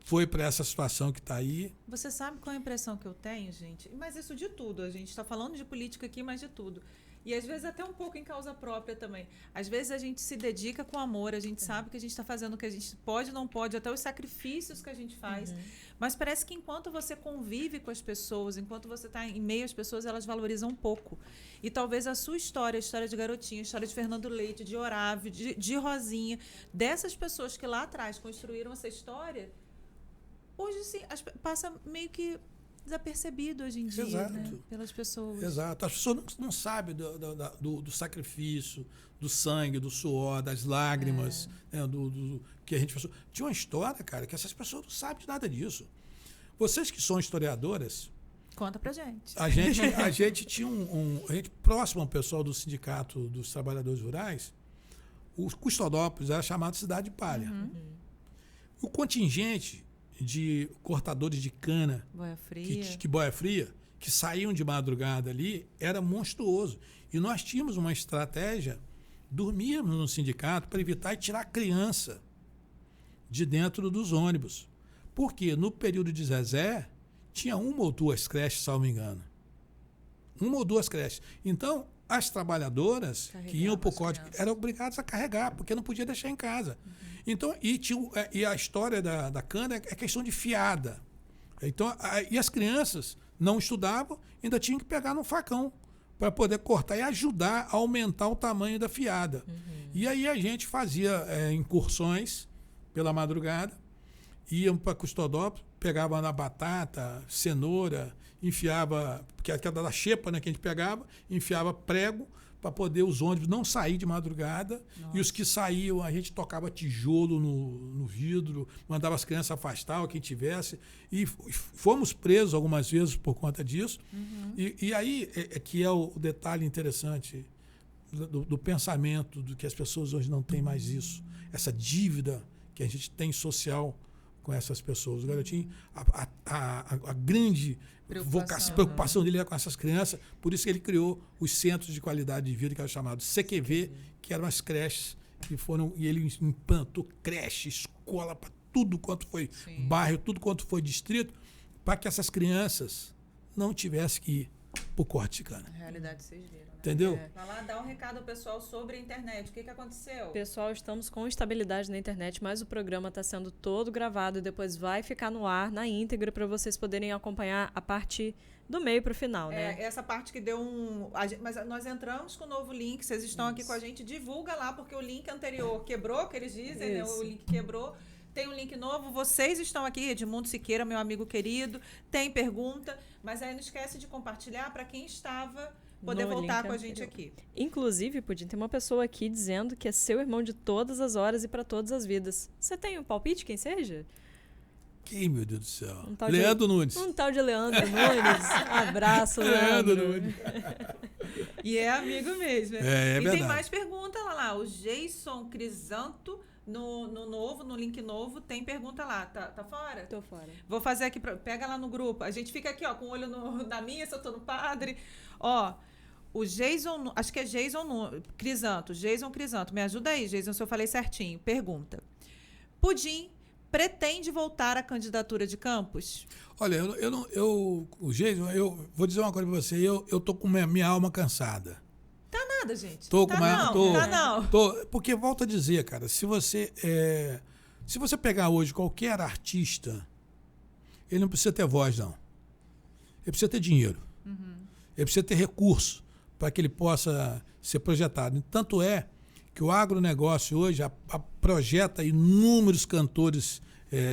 foi para essa situação que está aí. Você sabe qual é a impressão que eu tenho, gente? Mas isso de tudo. A gente está falando de política aqui, mas de tudo. E às vezes até um pouco em causa própria também. Às vezes a gente se dedica com amor, a gente sabe que a gente está fazendo o que a gente pode, não pode, até os sacrifícios que a gente faz. Mas parece que enquanto você convive com as pessoas, enquanto você está em meio às pessoas, elas valorizam um pouco. E talvez a sua história, a história de Garotinho, a história de Fernando Leite, de Orávio, de Rosinha, dessas pessoas que lá atrás construíram essa história, hoje sim, passa meio que desapercebido hoje em dia, né? Pelas pessoas. Exato. As pessoas não sabem do sacrifício, do sangue, do suor, das lágrimas, né? do que a gente passou. Tinha uma história, cara, que essas pessoas não sabem de nada disso. Vocês que são historiadoras... Conta pra gente. A gente tinha a gente próximo ao pessoal do Sindicato dos Trabalhadores Rurais, o Custodópolis era chamado Cidade de Palha. O contingente de cortadores de cana, boia fria, que saíam de madrugada ali, era monstruoso. E nós tínhamos uma estratégia, dormíamos no sindicato para evitar tirar a criança de dentro dos ônibus. Porque no período de Zezé, tinha 1 ou 2 creches, salvo engano. 1 ou 2 creches. Então, as trabalhadoras que iam para o código eram obrigadas a carregar, porque não podia deixar em casa. Então, e a história da cana é questão de fiada. Então, e as crianças não estudavam, ainda tinham que pegar no facão para poder cortar e ajudar a aumentar o tamanho da fiada. E aí a gente fazia incursões pela madrugada, íamos para Custodópolis, pegava na batata, cenoura, enfiava, porque aquela da xepa, né, que a gente pegava, enfiava prego para poder os ônibus não sair de madrugada. Nossa. E os que saíam, a gente tocava tijolo no vidro, mandava as crianças afastar, quem tivesse. E fomos presos algumas vezes por conta disso. E aí que é o detalhe interessante do pensamento, do que as pessoas hoje não têm mais isso. Essa dívida que a gente tem social com essas pessoas. O Garotinho, a grande preocupação dele era com essas crianças, por isso que ele criou os centros de qualidade de vida, que eram chamados CQV, que eram as creches, e ele implantou creche, escola, para tudo quanto foi bairro, tudo quanto foi distrito, para que essas crianças não tivessem que ir para o corte de cana. A realidade vocês viram, né? Entendeu? Vai lá dar um recado ao pessoal sobre a internet. O que aconteceu? Pessoal, estamos com estabilidade na internet, mas o programa está sendo todo gravado e depois vai ficar no ar, na íntegra, para vocês poderem acompanhar a parte do meio para o final, né? Essa parte que deu mas nós entramos com o novo link, vocês estão aqui com a gente, divulga lá, porque o link anterior quebrou, que eles dizem, né? O link quebrou. Tem um link novo, vocês estão aqui, Edmundo Siqueira, meu amigo querido, tem pergunta, mas aí não esquece de compartilhar para quem estava poder voltar com a gente aqui. Inclusive, Pudim, tem uma pessoa aqui dizendo que é seu irmão de todas as horas e para todas as vidas. Você tem um palpite, quem seja? Quem, meu Deus do céu? Leandro Nunes. Um tal de Leandro Nunes. Abraço, Leandro. Nunes. E é amigo mesmo. É verdade. Tem mais pergunta lá. O Jason Crisanto, no link novo, tem pergunta lá. Tá fora? Tô fora. Vou fazer aqui, pega lá no grupo. A gente fica aqui, ó, com o olho na missa, eu tô no padre. Ó, o Jason, acho que é Jason Crisanto. Me ajuda aí, Jason, se eu falei certinho. Pergunta. Pudim pretende voltar à candidatura de Campos? Olha, o Jason, eu vou dizer uma coisa pra você, eu tô com minha alma cansada. Tá nada, gente. Porque, volto a dizer, cara, se você pegar hoje qualquer artista, ele não precisa ter voz, não. Ele precisa ter dinheiro. Ele precisa ter recurso para que ele possa ser projetado. Tanto é que o agronegócio hoje projeta inúmeros cantores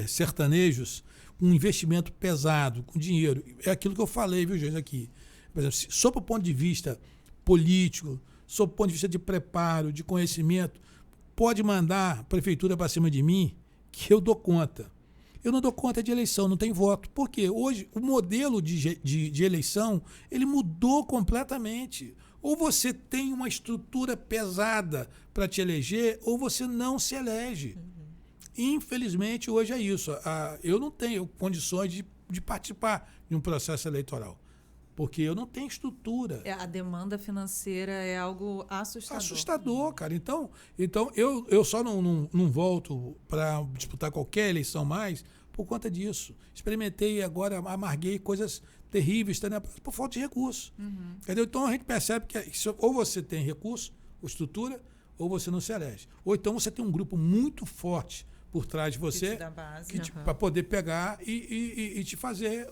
sertanejos com investimento pesado, com dinheiro. É aquilo que eu falei, viu, gente, aqui. Por exemplo, sob o ponto de vista político, sob o ponto de vista de preparo, de conhecimento, pode mandar a prefeitura para cima de mim que eu dou conta. Eu não dou conta de eleição, não tem voto. Por quê? Hoje, o modelo de eleição, ele mudou completamente. Ou você tem uma estrutura pesada para te eleger, ou você não se elege. Infelizmente, hoje é isso. Eu não tenho condições de participar de um processo eleitoral, porque eu não tenho estrutura. A demanda financeira é algo assustador. Assustador, cara. Então eu só não volto para disputar qualquer eleição mais por conta disso. Experimentei agora, amarguei coisas terríveis, né, por falta de recurso. Entendeu? Então a gente percebe que ou você tem recurso, ou estrutura, ou você não se elege. Ou então você tem um grupo muito forte por trás de você para poder pegar e te fazer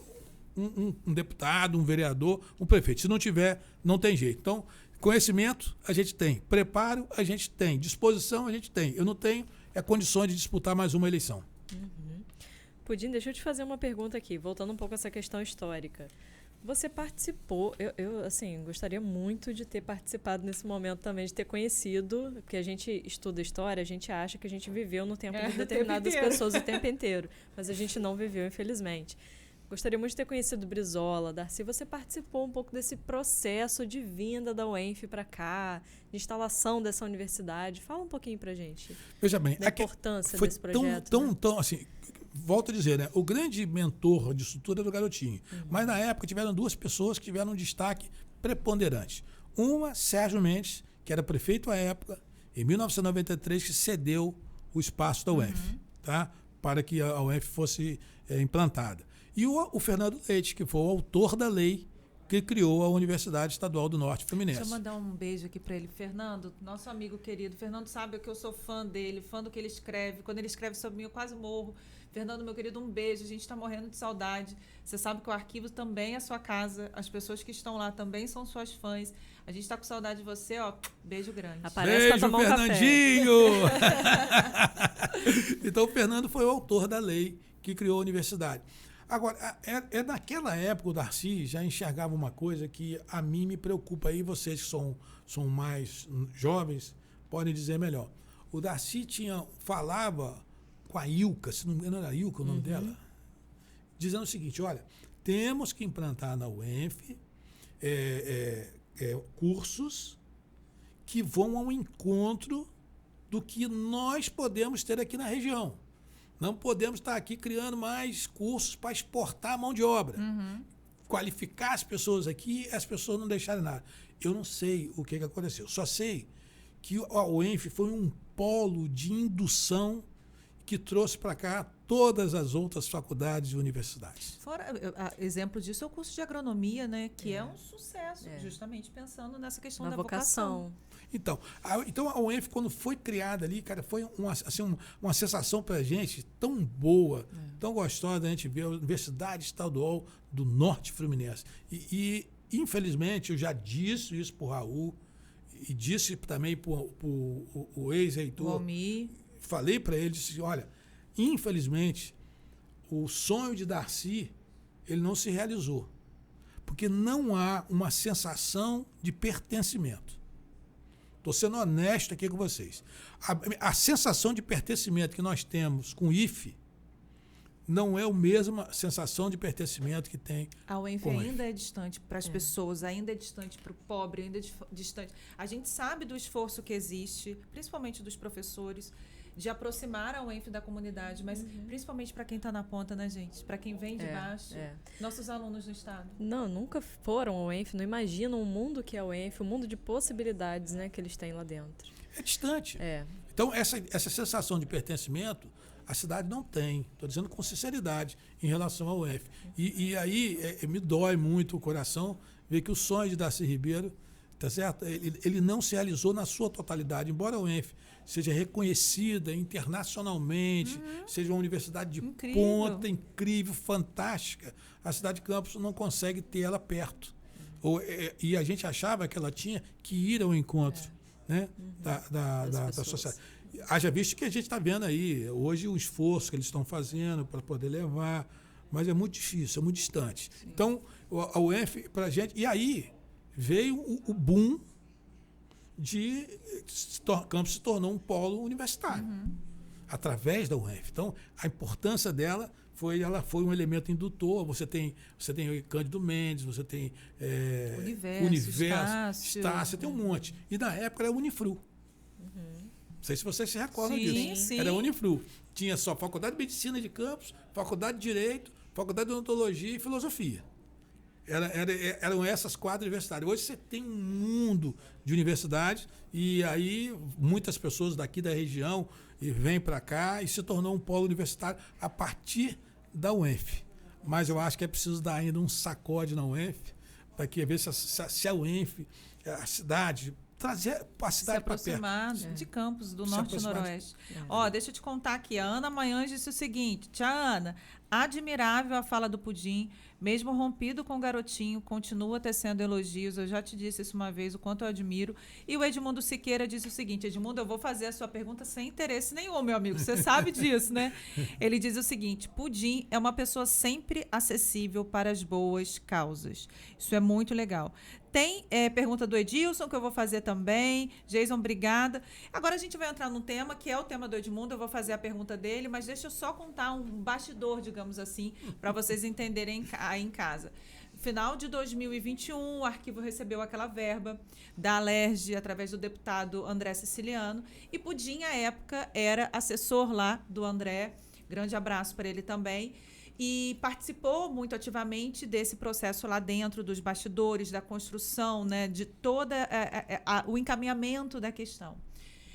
um deputado, um vereador, um prefeito. Se não tiver, não tem jeito. Então, conhecimento a gente tem, preparo a gente tem, disposição a gente tem. Eu não tenho condições de disputar mais uma eleição. Pudim, deixa eu te fazer uma pergunta aqui, voltando um pouco a essa questão histórica. Você participou, eu assim, gostaria muito de ter participado nesse momento também, de ter conhecido, porque a gente estuda história, a gente acha que a gente viveu no tempo de determinadas pessoas o tempo inteiro, mas a gente não viveu, infelizmente. Gostaria muito de ter conhecido Brizola, Darcy. Você participou um pouco desse processo de vinda da UENF para cá, de instalação dessa universidade. Fala um pouquinho para a gente. Veja bem, da importância desse projeto. Tão assim, volto a dizer, né? O grande mentor disso tudo era o Garotinho. Mas na época tiveram duas pessoas que tiveram um destaque preponderante. Uma, Sérgio Mendes, que era prefeito à época, em 1993, que cedeu o espaço da UENF, tá? Para que a UENF fosse implantada. E o Fernando Leite, que foi o autor da lei que criou a Universidade Estadual do Norte Fluminense. Deixa eu mandar um beijo aqui para ele. Fernando, nosso amigo querido. Fernando sabe que eu sou fã dele, fã do que ele escreve. Quando ele escreve sobre mim, eu quase morro. Fernando, meu querido, um beijo. A gente está morrendo de saudade. Você sabe que o arquivo também é sua casa. As pessoas que estão lá também são suas fãs. A gente está com saudade de você, ó. Beijo grande. Aparece beijo, tomar um Fernandinho! Então, o Fernando foi o autor da lei que criou a universidade. Agora, naquela época o Darcy já enxergava uma coisa que a mim me preocupa, aí vocês que são mais jovens podem dizer melhor. O Darcy falava com a Ilka, se não me engano era a Ilka o nome dela, dizendo o seguinte, olha, temos que implantar na UENF cursos que vão ao encontro do que nós podemos ter aqui na região. Não podemos estar aqui criando mais cursos para exportar a mão de obra. Qualificar as pessoas aqui e as pessoas não deixarem nada. Eu não sei o que aconteceu. Só sei que a UENF foi um polo de indução que trouxe para cá todas as outras faculdades e universidades. Fora, exemplo disso é o curso de agronomia, né? Que é um sucesso, justamente pensando nessa questão da vocação. Então a UENF, quando foi criada ali, cara, foi uma sensação para a gente tão boa, tão gostosa a gente ver a Universidade Estadual do Norte Fluminense. E infelizmente, eu já disse isso para o Raul e disse também para o ex-reitor. Almir. Falei para ele, disse, olha, infelizmente, o sonho de Darcy, ele não se realizou. Porque não há uma sensação de pertencimento. Estou sendo honesto aqui com vocês. A sensação de pertencimento que nós temos com o IFE não é a mesma sensação de pertencimento que tem a UENF com ainda é distante para as pessoas, ainda é distante para o pobre, ainda é distante. A gente sabe do esforço que existe, principalmente dos professores, de aproximar a UENF da comunidade, mas principalmente para quem está na ponta, né, gente? Para quem vem de baixo, nossos alunos no estado. Não, nunca foram ao UENF, não imaginam o mundo que é o UENF, o mundo de possibilidades, né, que eles têm lá dentro. É distante. Então, essa sensação de pertencimento, a cidade não tem. Estou dizendo com sinceridade em relação ao UENF. E aí me dói muito o coração ver que o sonho de Darcy Ribeiro, tá certo? Ele não se realizou na sua totalidade, embora a UENF seja reconhecida internacionalmente, seja uma universidade de ponta, incrível, fantástica, a cidade de Campos não consegue ter ela perto. E a gente achava que ela tinha que ir ao encontro né, da sociedade. Haja visto que a gente está vendo aí, hoje, o esforço que eles estão fazendo para poder levar, mas é muito difícil, é muito distante. Sim. Então, a UENF, para a gente... E aí veio o boom de Campos se tornou um polo universitário através da UENF. Então, a importância dela ela foi um elemento indutor. Você tem Cândido Mendes, você tem Universo, Estácio, você tem um monte. E na época era Unifru. sei se vocês se recordam Sim, disso. sim. Era a Unifru. Tinha só Faculdade de Medicina de Campos, Faculdade de Direito, Faculdade de Odontologia e Filosofia. Eram essas 4 universidades. Hoje você tem um mundo de universidades e aí muitas pessoas daqui da região vêm para cá e se tornou um polo universitário a partir da UENF. Mas eu acho que é preciso dar ainda um sacode na UENF para que ver se a UENF, a cidade, trazer a cidade para perto. Se aproximar de Campos, do Norte e Noroeste. Ó, deixa eu te contar aqui. A Ana Manhães disse o seguinte: Tia Ana, admirável a fala do Pudim, mesmo rompido com o garotinho, continua tecendo elogios. Eu já te disse isso uma vez, o quanto eu admiro. E o Edmundo Siqueira disse o seguinte: Edmundo, eu vou fazer a sua pergunta sem interesse nenhum, meu amigo. Você sabe disso, né? Ele diz o seguinte: Pudim é uma pessoa sempre acessível para as boas causas. Isso é muito legal. Tem pergunta do Edilson, que eu vou fazer também. Jason, obrigada. Agora a gente vai entrar num tema que é o tema do Edmundo. Eu vou fazer a pergunta dele, mas deixa eu só contar um bastidor, digamos assim, para vocês entenderem aí em casa. Final de 2021, o arquivo recebeu aquela verba da Alerj, através do deputado André Siciliano. E Pudim, à época, era assessor lá do André. Grande abraço para ele também. E participou muito ativamente desse processo lá dentro, dos bastidores, da construção, né, de todo o encaminhamento da questão.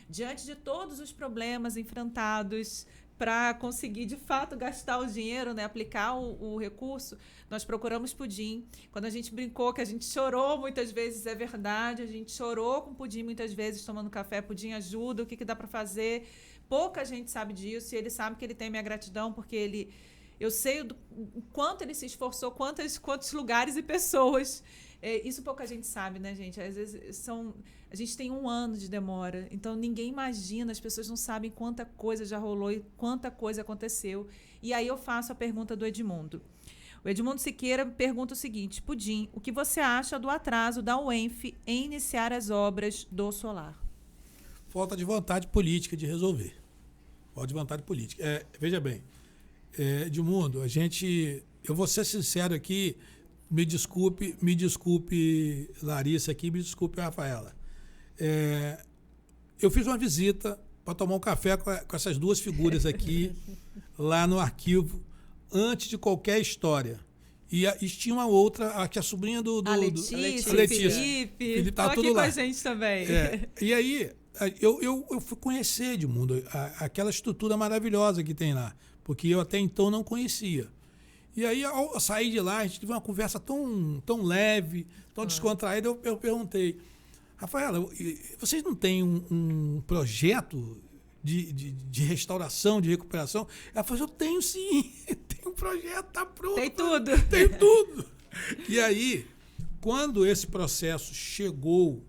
Diante de todos os problemas enfrentados para conseguir, de fato, gastar o dinheiro, né, aplicar o recurso, nós procuramos Pudim. Quando a gente brincou que a gente chorou muitas vezes, é verdade, a gente chorou com Pudim muitas vezes, tomando café. Pudim ajuda, o que dá para fazer? Pouca gente sabe disso, e ele sabe que ele tem minha gratidão, porque eu sei o quanto ele se esforçou, quantos lugares e pessoas. Isso pouca gente sabe, né, gente? Às vezes a gente tem 1 ano de demora, então ninguém imagina, as pessoas não sabem quanta coisa já rolou e quanta coisa aconteceu. E aí eu faço a pergunta do Edmundo. O Edmundo Siqueira pergunta o seguinte: Pudim, o que você acha do atraso da UENF em iniciar as obras do solar? Falta de vontade política de resolver. Falta de vontade política. Veja bem, Edmundo, eu vou ser sincero aqui, me desculpe Larissa aqui, me desculpe Rafaela. Eu fiz uma visita para tomar um café com essas 2 figuras aqui, lá no arquivo, antes de qualquer história. E tinha uma outra, que a sobrinha do Letícia, Felipe tá tudo aqui lá com a gente também. E aí, eu fui conhecer, Edmundo, aquela estrutura maravilhosa que tem lá, porque eu até então não conhecia. E aí, ao sair de lá, a gente teve uma conversa tão leve, tão descontraída, eu perguntei: Rafaela, vocês não têm um projeto de restauração, de recuperação? Ela falou: eu tenho sim, tem um projeto, tá pronto. Tem tudo. Tem tudo. E aí, quando esse processo chegou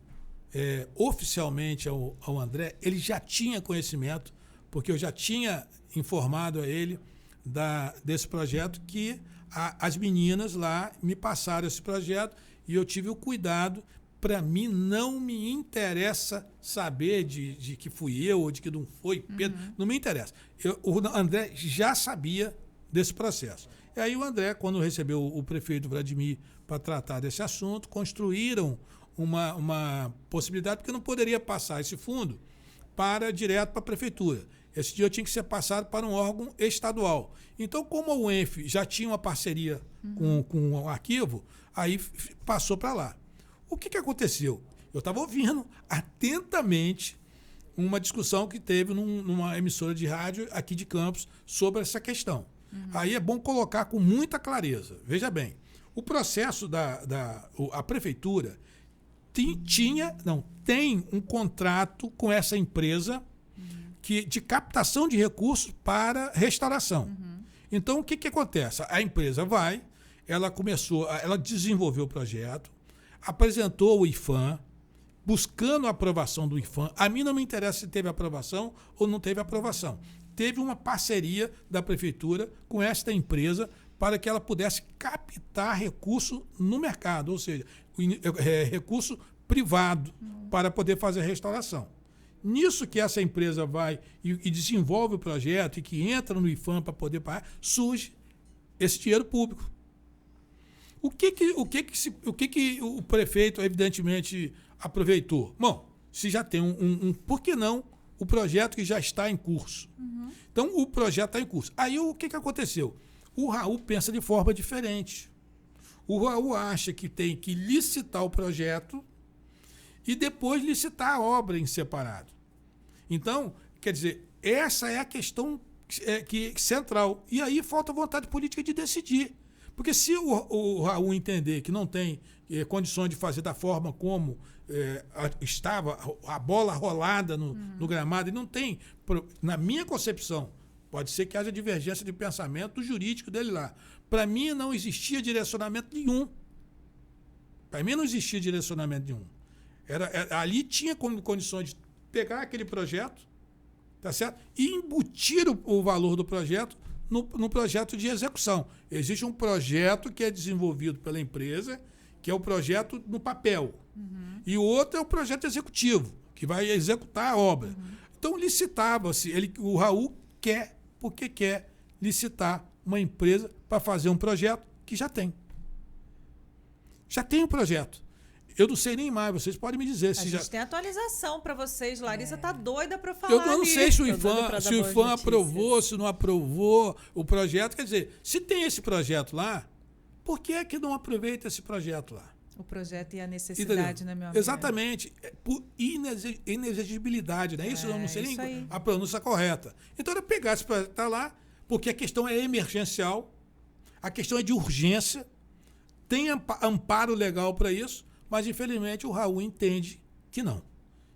oficialmente ao André, ele já tinha conhecimento, porque eu já tinha informado a ele desse projeto, que as meninas lá me passaram esse projeto e eu tive o cuidado. Para mim, não me interessa saber de que fui eu ou de que não foi Pedro, não me interessa. O André já sabia desse processo. E aí o André, quando recebeu o prefeito Vladimir para tratar desse assunto, construíram uma possibilidade, porque não poderia passar esse fundo direto para a prefeitura. Esse dinheiro tinha que ser passado para um órgão estadual. Então, como a UENF já tinha uma parceria com o arquivo, aí passou para lá. O que aconteceu? Eu estava ouvindo atentamente uma discussão que teve numa emissora de rádio aqui de Campos sobre essa questão. Aí é bom colocar com muita clareza. Veja bem, o processo a prefeitura tem um contrato com essa empresa de captação de recursos para restauração. Então, o que acontece? A empresa ela desenvolveu o projeto, apresentou o IFAM, buscando a aprovação do IFAM. A mim não me interessa se teve aprovação ou não teve aprovação. Teve uma parceria da prefeitura com esta empresa para que ela pudesse captar recurso no mercado, ou seja, recurso privado para poder fazer a restauração. Nisso que essa empresa vai e desenvolve o projeto e que entra no IFAM para poder pagar, surge esse dinheiro público. O que o prefeito, evidentemente, aproveitou? Bom, se já tem por que não o projeto que já está em curso. Então, o projeto está em curso. Aí, o que aconteceu? O Raul pensa de forma diferente. O Raul acha que tem que licitar o projeto e depois licitar a obra em separado. Então, quer dizer, essa é a questão central. E aí falta vontade política de decidir. Porque se o Raul entender que não tem condições de fazer da forma como estava a bola rolada no gramado, e não tem, na minha concepção, pode ser que haja divergência de pensamento jurídico dele lá. Para mim, não existia direcionamento nenhum. Para mim, não existia direcionamento nenhum. Ali tinha condições de pegar aquele projeto, tá certo? E embutir o valor do projeto no projeto de execução. Existe um projeto que é desenvolvido pela empresa, que é o projeto no papel. E o outro é o projeto executivo, que vai executar a obra. Então, licitava-se. O Raul porque quer licitar uma empresa para fazer um projeto que já tem. Já tem um projeto. Eu não sei nem mais, vocês podem me dizer. A gente tem atualização para vocês. Larissa tá doida para falar. Eu não sei se o IFAM aprovou, se não aprovou o projeto. Quer dizer, se tem esse projeto lá, por que é que não aproveita esse projeto lá? O projeto e a necessidade, né, meu amigo? Exatamente. Por inexigibilidade, não é isso? Eu não sei nem a pronúncia correta. Então, era pegar esse projeto que está lá, porque a questão é emergencial, a questão é de urgência, tem amparo legal para isso, mas, infelizmente, o Raul entende que não.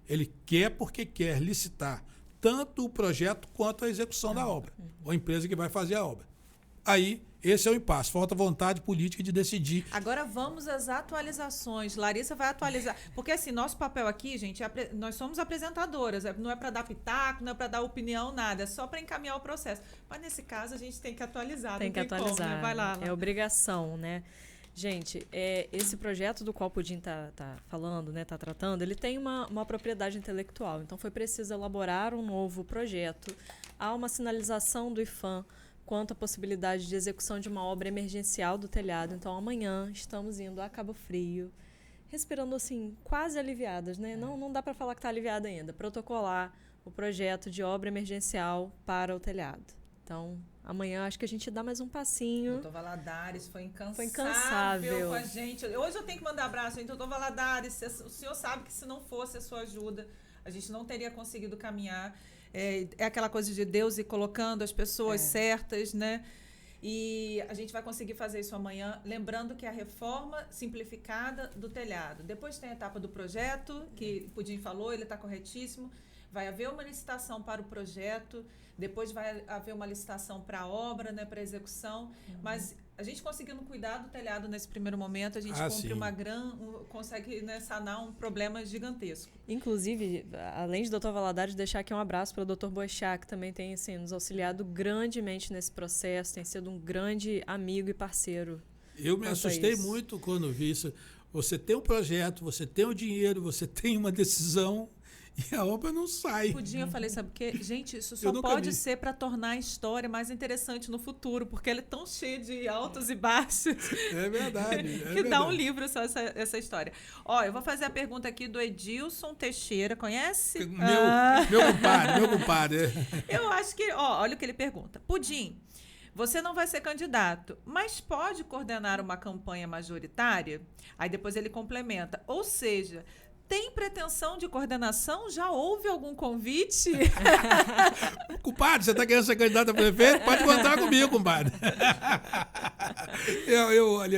Ele quer porque quer licitar tanto o projeto quanto a execução da obra, ou a empresa que vai fazer a obra. Aí, esse é o impasse. Falta vontade política de decidir. Agora vamos às atualizações. Larissa vai atualizar. Porque, assim, nosso papel aqui, gente, nós somos apresentadoras. Não é para dar pitaco, não é para dar opinião, nada. É só para encaminhar o processo. Mas, nesse caso, a gente tem que atualizar. Tem que atualizar. Como, né? Vai lá. É obrigação, né? Gente, esse projeto do qual o Pudim tá falando, né, tá tratando, ele tem uma propriedade intelectual. Então, foi preciso elaborar um novo projeto. Há uma sinalização do IFAM quanto à possibilidade de execução de uma obra emergencial do telhado. Então, amanhã estamos indo a Cabo Frio, respirando assim, quase aliviadas, né? Não dá para falar que está aliviada ainda. Protocolar o projeto de obra emergencial para o telhado. Então, amanhã acho que a gente dá mais um passinho. Doutor Valadares foi incansável com a gente. Hoje eu tenho que mandar abraço, hein? Doutor Valadares, o senhor sabe que se não fosse a sua ajuda, a gente não teria conseguido caminhar. É aquela coisa de Deus ir colocando as pessoas certas, né? E a gente vai conseguir fazer isso amanhã, lembrando que é a reforma simplificada do telhado. Depois tem a etapa do projeto, que o Pudim falou, ele está corretíssimo. Vai haver uma licitação para o projeto, depois vai haver uma licitação para a obra, né, para a execução. Mas a gente conseguindo cuidar do telhado nesse primeiro momento, a gente cumpre consegue, né, sanar um problema gigantesco. Inclusive, além de Dr. Valadares, deixar aqui um abraço para o Dr. Boechat, que também tem assim, nos auxiliado grandemente nesse processo, tem sido um grande amigo e parceiro. Eu me assustei muito quando vi isso. Você tem um projeto, você tem o dinheiro, você tem uma decisão e a obra não sai. Pudim, eu falei, sabe o quê? Gente, isso só pode ser para tornar a história mais interessante no futuro, porque ela é tão cheia de altos e baixos. É verdade. que dá um livro só essa história. Ó, eu vou fazer a pergunta aqui do Edilson Teixeira, conhece? Meu compadre. Eu acho que, olha o que ele pergunta. Pudim, você não vai ser candidato, mas pode coordenar uma campanha majoritária? Aí depois ele complementa. Ou seja, tem pretensão de coordenação? Já houve algum convite? Compadre, você está querendo ser candidato a prefeito? Pode contar comigo, compadre.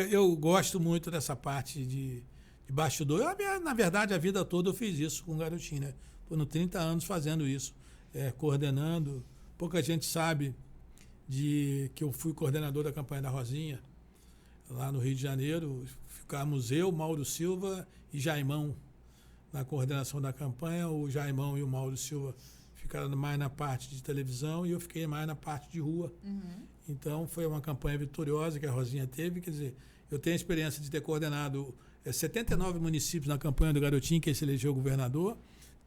Eu gosto muito dessa parte de bastidor. Na verdade, a vida toda eu fiz isso com o Garotinho, né? Estou 30 anos fazendo isso, coordenando. Pouca gente sabe que eu fui coordenador da campanha da Rosinha, lá no Rio de Janeiro. Ficamos eu, Mauro Silva e Jaimão na coordenação da campanha. O Jaimão e o Mauro Silva ficaram mais na parte de televisão e eu fiquei mais na parte de rua. Então, foi uma campanha vitoriosa que a Rosinha teve. Quer dizer, eu tenho a experiência de ter coordenado 79 municípios na campanha do Garotinho, que se elegeu governador,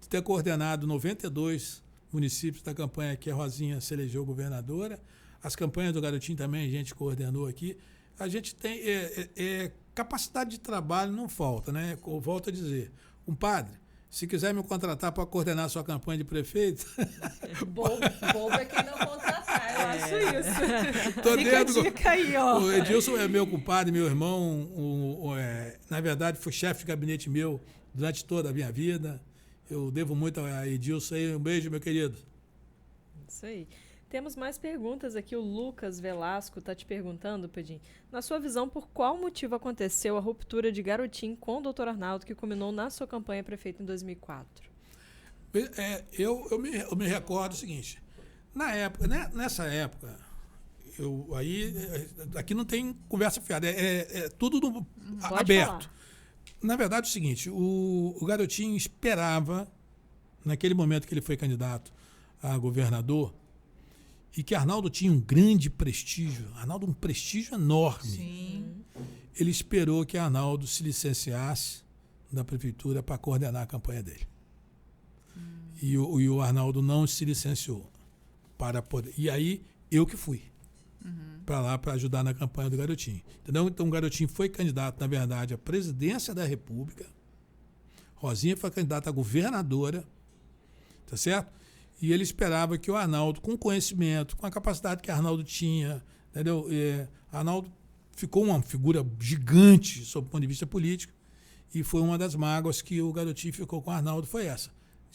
de ter coordenado 92 municípios da campanha que a Rosinha se elegeu governadora. As campanhas do Garotinho também a gente coordenou aqui. A gente tem... capacidade de trabalho não falta, né? Eu volto a dizer. Compadre, Se quiser me contratar para coordenar a sua campanha de prefeito... Bobo é quem não contratar, eu acho isso. Tô Fica dentro a dica aí, ó. O Edilson é meu compadre, meu irmão. Na verdade, foi chefe de gabinete meu durante toda a minha vida. Eu devo muito a Edilson aí. Um beijo, meu querido. Isso aí. Temos mais perguntas aqui. O Lucas Velasco está te perguntando, Pudim. Na sua visão, por qual motivo aconteceu a ruptura de Garotinho com o Dr. Arnaldo, que culminou na sua campanha prefeita em 2004? Eu me recordo o seguinte. Nessa época, aqui não tem conversa fiada. É tudo aberto. Falar. Na verdade, é o seguinte. O Garotinho esperava, naquele momento que ele foi candidato a governador, e que Arnaldo tinha um grande prestígio, um prestígio enorme. Sim. Ele esperou que Arnaldo se licenciasse da prefeitura para coordenar a campanha dele. E o Arnaldo não se licenciou para poder. E aí eu que fui para lá para ajudar na campanha do Garotinho. Entendeu? Então o Garotinho foi candidato, na verdade, à presidência da República. Rosinha foi candidata a governadora, tá certo? E ele esperava que o Arnaldo, com conhecimento, com a capacidade que Arnaldo tinha, entendeu? Arnaldo ficou uma figura gigante sob o ponto de vista político, e foi uma das mágoas que o Garotinho ficou com o Arnaldo, foi essa.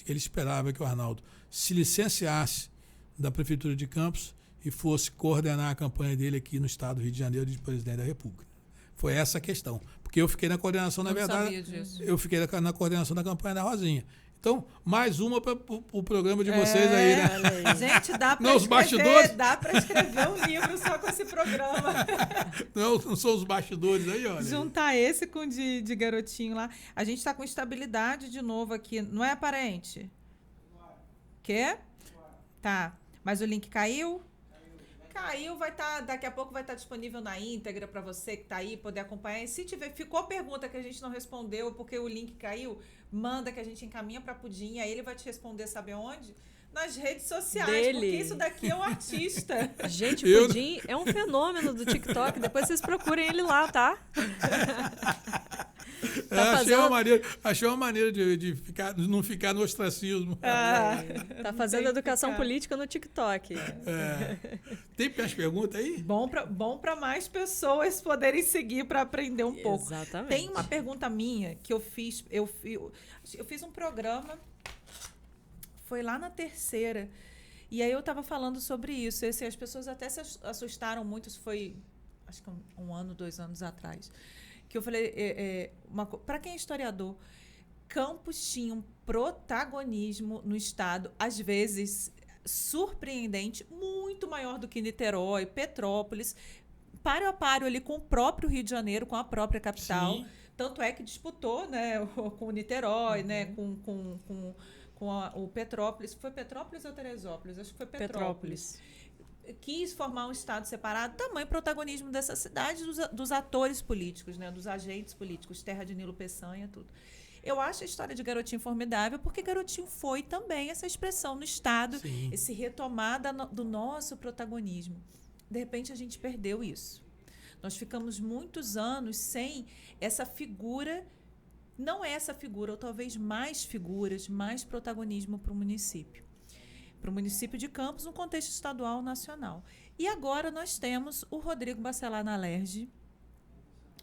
Ele esperava que o Arnaldo se licenciasse da Prefeitura de Campos e fosse coordenar a campanha dele aqui no estado do Rio de Janeiro de presidente da República. Foi essa a questão. Porque eu fiquei na coordenação, na verdade, eu fiquei na coordenação da campanha da Rosinha. Então, mais uma para o programa de vocês aí, né? Gente, dá para escrever um livro só com esse programa. Não são os bastidores aí, olha. Juntar esse com de Garotinho lá. A gente está com estabilidade de novo aqui. Não é aparente? Quê? Tá. Mas o link caiu? Caiu, daqui a pouco vai estar disponível na íntegra para você que está aí poder acompanhar. E se ficou pergunta que a gente não respondeu porque o link caiu, manda que a gente encaminha para Pudim, aí ele vai te responder, sabe onde? Nas redes sociais, porque isso daqui é um artista. Gente, o Pudim é um fenômeno do TikTok, depois vocês procurem ele lá, tá? Achei uma maneira de não ficar no ostracismo. Tá fazendo educação política no TikTok. Tem mais perguntas aí? Bom para mais pessoas poderem seguir para aprender um pouco. Exatamente. Tem uma pergunta minha que eu fiz um programa, foi lá na Terceira, e aí eu estava falando sobre isso. As pessoas até se assustaram muito, isso foi, acho que 1 ano, 2 anos atrás. Que eu falei, para quem é historiador, Campos tinha um protagonismo no Estado, às vezes surpreendente, muito maior do que Niterói, Petrópolis, páreo a páreo ali com o próprio Rio de Janeiro, com a própria capital. Sim. Tanto é que disputou, né, com o Niterói, né, com o Petrópolis. Foi Petrópolis ou Teresópolis? Acho que foi Petrópolis. Quis formar um estado separado, tamanho protagonismo dessa cidade, dos atores políticos, né, dos agentes políticos, terra de Nilo Peçanha, tudo. Eu acho a história de Garotinho formidável, porque Garotinho foi também essa expressão no estado, sim, esse retomada do nosso protagonismo. De repente, a gente perdeu isso. Nós ficamos muitos anos sem essa figura, não essa figura, ou talvez mais figuras, mais protagonismo para o município. Para o município de Campos, no contexto estadual nacional. E agora nós temos o Rodrigo Bacelar na Alerj,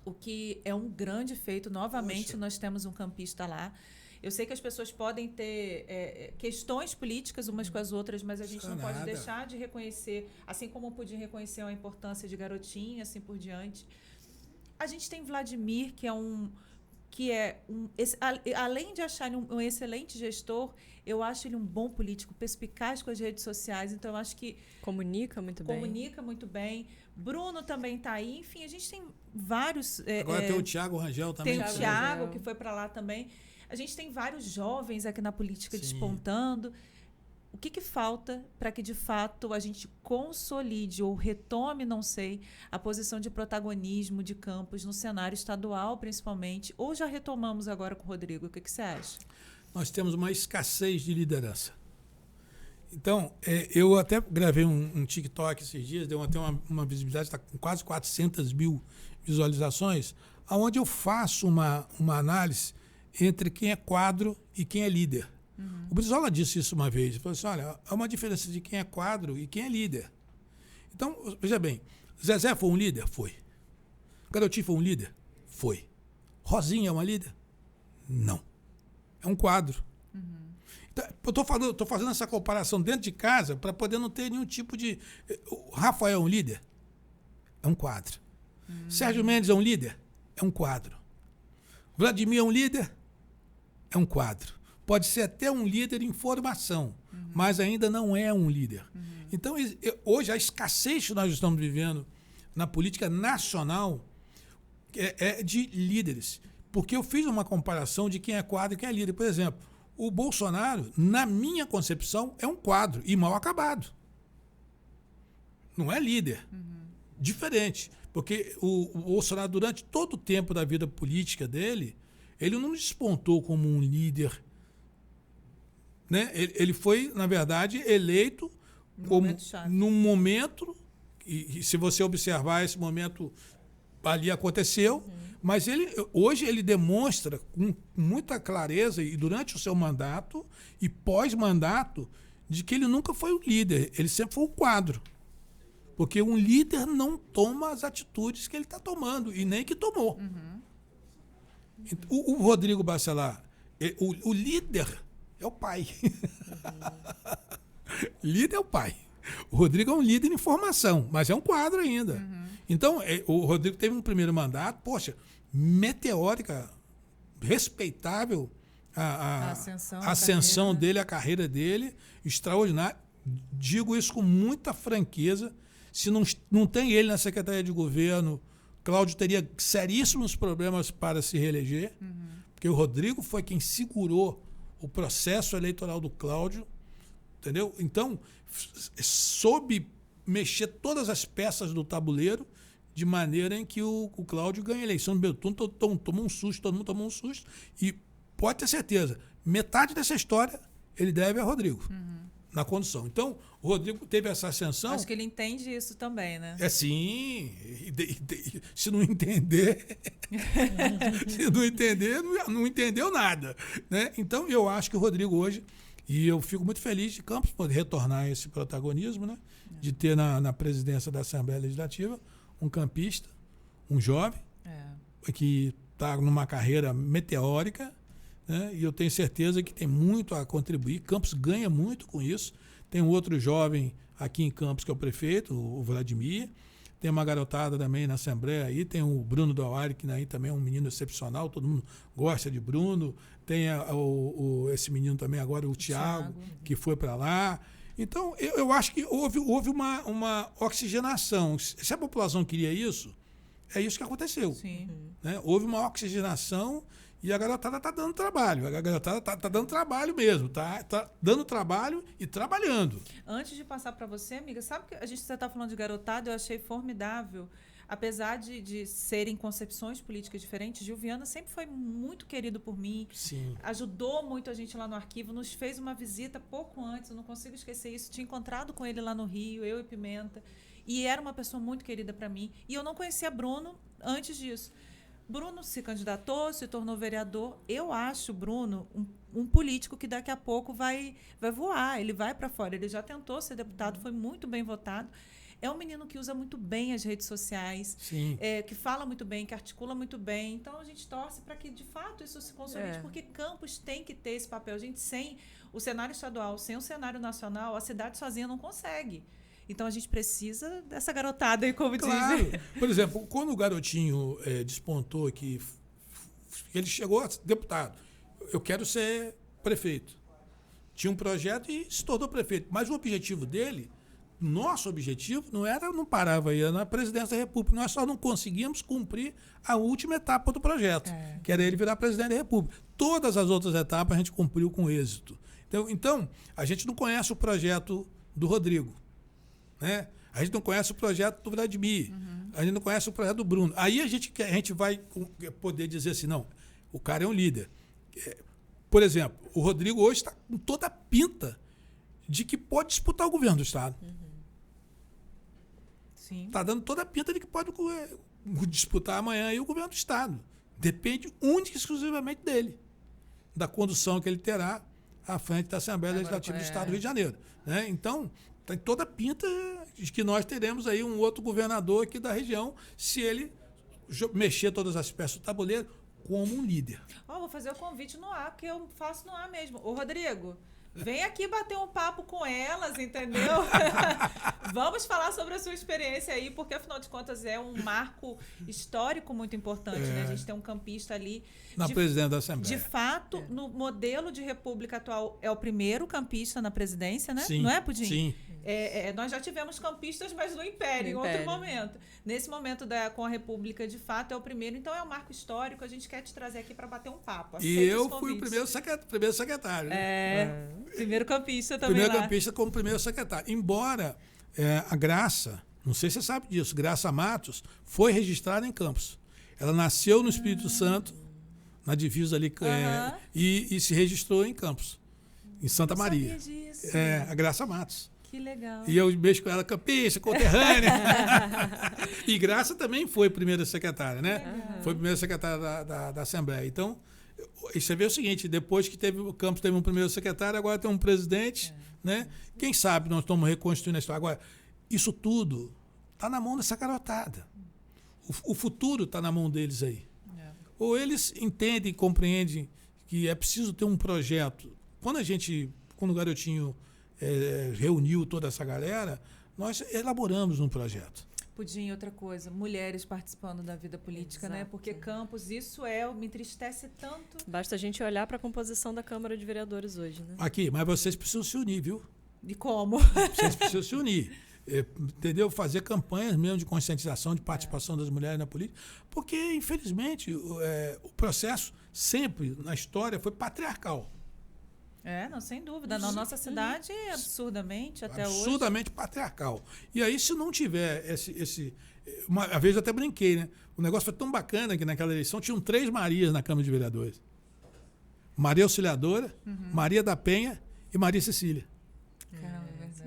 o que é um grande feito. Novamente, poxa, nós temos um campista lá. Eu sei que as pessoas podem ter questões políticas umas com as outras, mas a gente não pode deixar de reconhecer, assim como o Pudim reconheceu a importância de Garotinho, assim por diante. A gente tem Vladimir, além de achar ele um excelente gestor, eu acho ele um bom político, perspicaz com as redes sociais, então eu acho que comunica muito bem. Bruno também está aí, enfim, a gente tem vários. Agora tem o Thiago Rangel também. Tem o Thiago, que foi para lá também. A gente tem vários jovens aqui na política, sim, despontando. O que falta para que, de fato, a gente consolide ou retome, não sei, a posição de protagonismo de Campos no cenário estadual, principalmente? Ou já retomamos agora com o Rodrigo? O que você acha? Nós temos uma escassez de liderança. Então, eu até gravei um TikTok esses dias, deu até uma visibilidade, está com quase 400 mil visualizações, onde eu faço uma análise entre quem é quadro e quem é líder. O Brizola disse isso uma vez. Ele falou assim, olha, há uma diferença de quem é quadro e quem é líder. Então, veja bem, Zezé foi um líder? Foi. Garotinho foi um líder? Foi. Rosinha é uma líder? Não. É um quadro. Então, eu estou fazendo essa comparação dentro de casa para poder não ter nenhum tipo de... O Rafael é um líder? É um quadro. Sérgio Mendes é um líder? É um quadro. Vladimir é um líder? É um quadro. Pode ser até um líder em formação, mas ainda não é um líder. Então, hoje, a escassez que nós estamos vivendo na política nacional é de líderes. Porque eu fiz uma comparação de quem é quadro e quem é líder. Por exemplo, o Bolsonaro, na minha concepção, é um quadro e mal acabado. Não é líder. Diferente. Porque o Bolsonaro, durante todo o tempo da vida política dele, ele não despontou como um líder. Né? Ele foi, na verdade, eleito num momento, e se você observar esse momento ali aconteceu, mas hoje ele demonstra com muita clareza, e durante o seu mandato e pós-mandato, de que ele nunca foi o líder, ele sempre foi o quadro. Porque um líder não toma as atitudes que ele está tomando, e nem que tomou. O Rodrigo Bacelar, o líder é o pai. Líder é o pai. O Rodrigo é um líder em formação, mas é um quadro ainda. Então, o Rodrigo teve um primeiro mandato, poxa, meteórica, respeitável a ascensão dele, a carreira dele, extraordinária. Digo isso com muita franqueza. Se não tem ele na Secretaria de Governo, Cláudio teria seríssimos problemas para se reeleger, porque o Rodrigo foi quem segurou o processo eleitoral do Cláudio, entendeu? Então, soube mexer todas as peças do tabuleiro de maneira em que o Cláudio ganha a eleição. Todo mundo tomou um susto, e pode ter certeza, metade dessa história ele deve a Rodrigo, na condução. Então, o Rodrigo teve essa ascensão... Acho que ele entende isso também, né? Sim. Se não entender... se não entender, não entendeu nada. Né? Então, eu acho que o Rodrigo hoje... E eu fico muito feliz de Campos poder retornar esse protagonismo, né? De ter na presidência da Assembleia Legislativa um campista, um jovem, que está numa carreira meteórica, né? E eu tenho certeza que tem muito a contribuir. Campos ganha muito com isso. Tem um outro jovem aqui em Campos, que é o prefeito, o Vladimir. Tem uma garotada também na Assembleia aí. Tem o Bruno Doari, que aí também é um menino excepcional. Todo mundo gosta de Bruno. Tem esse menino também agora, o Thiago, que foi para lá. Então, eu acho que houve uma oxigenação. Se a população queria isso, é isso que aconteceu. Sim. Né? Houve uma oxigenação e a garotada está dando trabalho. A garotada está dando trabalho mesmo. Tá dando trabalho e trabalhando. Antes de passar para você, amiga, sabe que você está falando de garotada, eu achei formidável. Apesar de serem concepções políticas diferentes, Gil Viana sempre foi muito querido por mim. Sim. Ajudou muito a gente lá no arquivo, nos fez uma visita pouco antes, eu não consigo esquecer isso. Tinha encontrado com ele lá no Rio, eu e Pimenta, e era uma pessoa muito querida para mim. E eu não conhecia Bruno antes disso. Bruno se candidatou, se tornou vereador. Eu acho Bruno um político que daqui a pouco vai voar, ele vai para fora. Ele já tentou ser deputado, foi muito bem votado. É um menino que usa muito bem as redes sociais, que fala muito bem, que articula muito bem. Então, a gente torce para que, de fato, isso se consolide, porque Campos tem que ter esse papel. A gente, sem o cenário estadual, sem o cenário nacional, a cidade sozinha não consegue. Então, a gente precisa dessa garotada aí, como Claro. dizem. Por exemplo, quando o garotinho despontou que ele chegou a deputado, eu quero ser prefeito. Tinha um projeto e se tornou prefeito. Mas o objetivo dele... Nosso objetivo não parava aí na presidência da República. Nós só não conseguíamos cumprir a última etapa do projeto, que era ele virar presidente da República. Todas as outras etapas a gente cumpriu com êxito. Então a gente não conhece o projeto do Rodrigo, né? A gente não conhece o projeto do Vladimir, a gente não conhece o projeto do Bruno. Aí a gente vai poder dizer assim, não, o cara é um líder. Por exemplo, o Rodrigo hoje está com toda a pinta de que pode disputar o governo do Estado. Está dando toda a pinta de que pode disputar amanhã aí o governo do Estado. Depende única e exclusivamente dele. da condução que ele terá à frente da Assembleia Legislativa do Estado do Rio de Janeiro. Né? Então, tem toda a pinta de que nós teremos aí um outro governador aqui da região, se ele mexer todas as peças do tabuleiro como um líder. Vou fazer o convite no ar, porque eu faço no ar mesmo. Ô, Rodrigo, vem aqui bater um papo com elas, entendeu? Vamos falar sobre a sua experiência aí, porque, afinal de contas, é um marco histórico muito importante, né? A gente tem um campista ali. Na presidência da Assembleia. De fato, no modelo de república atual, é o primeiro campista na presidência, né? Sim, não é, Pudim? Sim. Nós já tivemos campistas, mas no Império, em outro momento. Nesse momento com a República, de fato, é o primeiro. Então, é um marco histórico. A gente quer te trazer aqui para bater um papo. E eu fui o primeiro secretário. Né? Primeiro campista também. Primeiro campista como primeiro secretário. Embora a Graça, não sei se você sabe disso, Graça Matos, foi registrada em Campos. Ela nasceu no Espírito Santo, na divisa ali, e se registrou em Campos, em Santa Maria. Sabia disso. A Graça Matos. Que legal. E eu mexo com ela, campista, conterrânea. E Graça também foi primeira secretária, né? Foi primeira secretária da Assembleia. Então, você vê o seguinte, depois que o Campos teve um primeiro secretário, agora tem um presidente, né? Quem sabe nós estamos reconstruindo a história. Agora, isso tudo está na mão dessa garotada. O futuro está na mão deles aí. Ou eles entendem e compreendem que é preciso ter um projeto. Quando o Garotinho reuniu toda essa galera, nós elaboramos um projeto. Pudim, outra coisa, mulheres participando da vida política, né? Porque Campos, isso me entristece tanto. Basta a gente olhar para a composição da Câmara de Vereadores hoje, né? Aqui, mas vocês precisam se unir, viu? E como? Vocês precisam se unir. Entendeu? Fazer campanhas mesmo de conscientização, de participação das mulheres na política, porque, infelizmente, o processo sempre, na história, foi patriarcal. Não, sem dúvida. Na nossa cidade, absurdamente, até hoje. Absurdamente patriarcal. E aí, se não tiver uma vez eu até brinquei, né? O negócio foi tão bacana que naquela eleição tinham 3 Marias na Câmara de Vereadores. Maria Auxiliadora, Maria da Penha e Maria Cecília. Caramba, é verdade.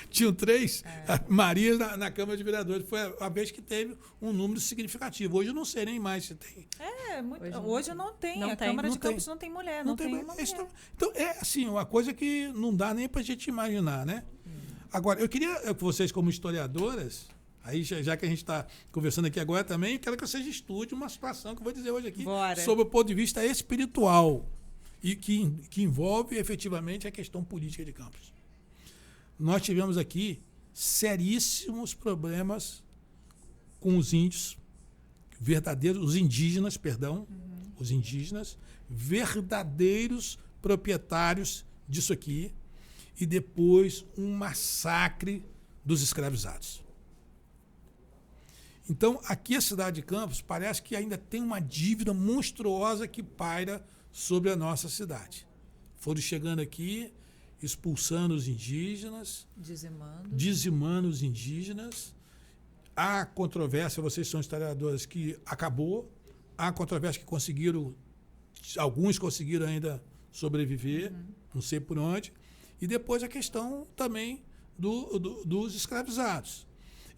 Tinham 3 Marias na Câmara de Vereadores. Foi a vez que teve um número significativo. Hoje eu não sei nem mais se tem. Hoje não tem. A Câmara de Campos não tem mulher. Não tem uma mulher. Então, assim, uma coisa que não dá nem para a gente imaginar, né? Agora, eu queria que vocês, como historiadoras, aí já que a gente está conversando aqui agora também, eu quero que vocês estudem uma situação que eu vou dizer hoje aqui sobre o ponto de vista espiritual e que envolve efetivamente a questão política de Campos. Nós tivemos aqui seríssimos problemas com os índios, os indígenas, verdadeiros proprietários disso aqui, e depois um massacre dos escravizados. Então, aqui a cidade de Campos parece que ainda tem uma dívida monstruosa que paira sobre a nossa cidade. Foram chegando aqui, expulsando os indígenas, dizimando os indígenas. Há controvérsia, vocês são historiadores, que acabou. Há controvérsia que alguns conseguiram ainda sobreviver, não sei por onde. E depois a questão também dos escravizados.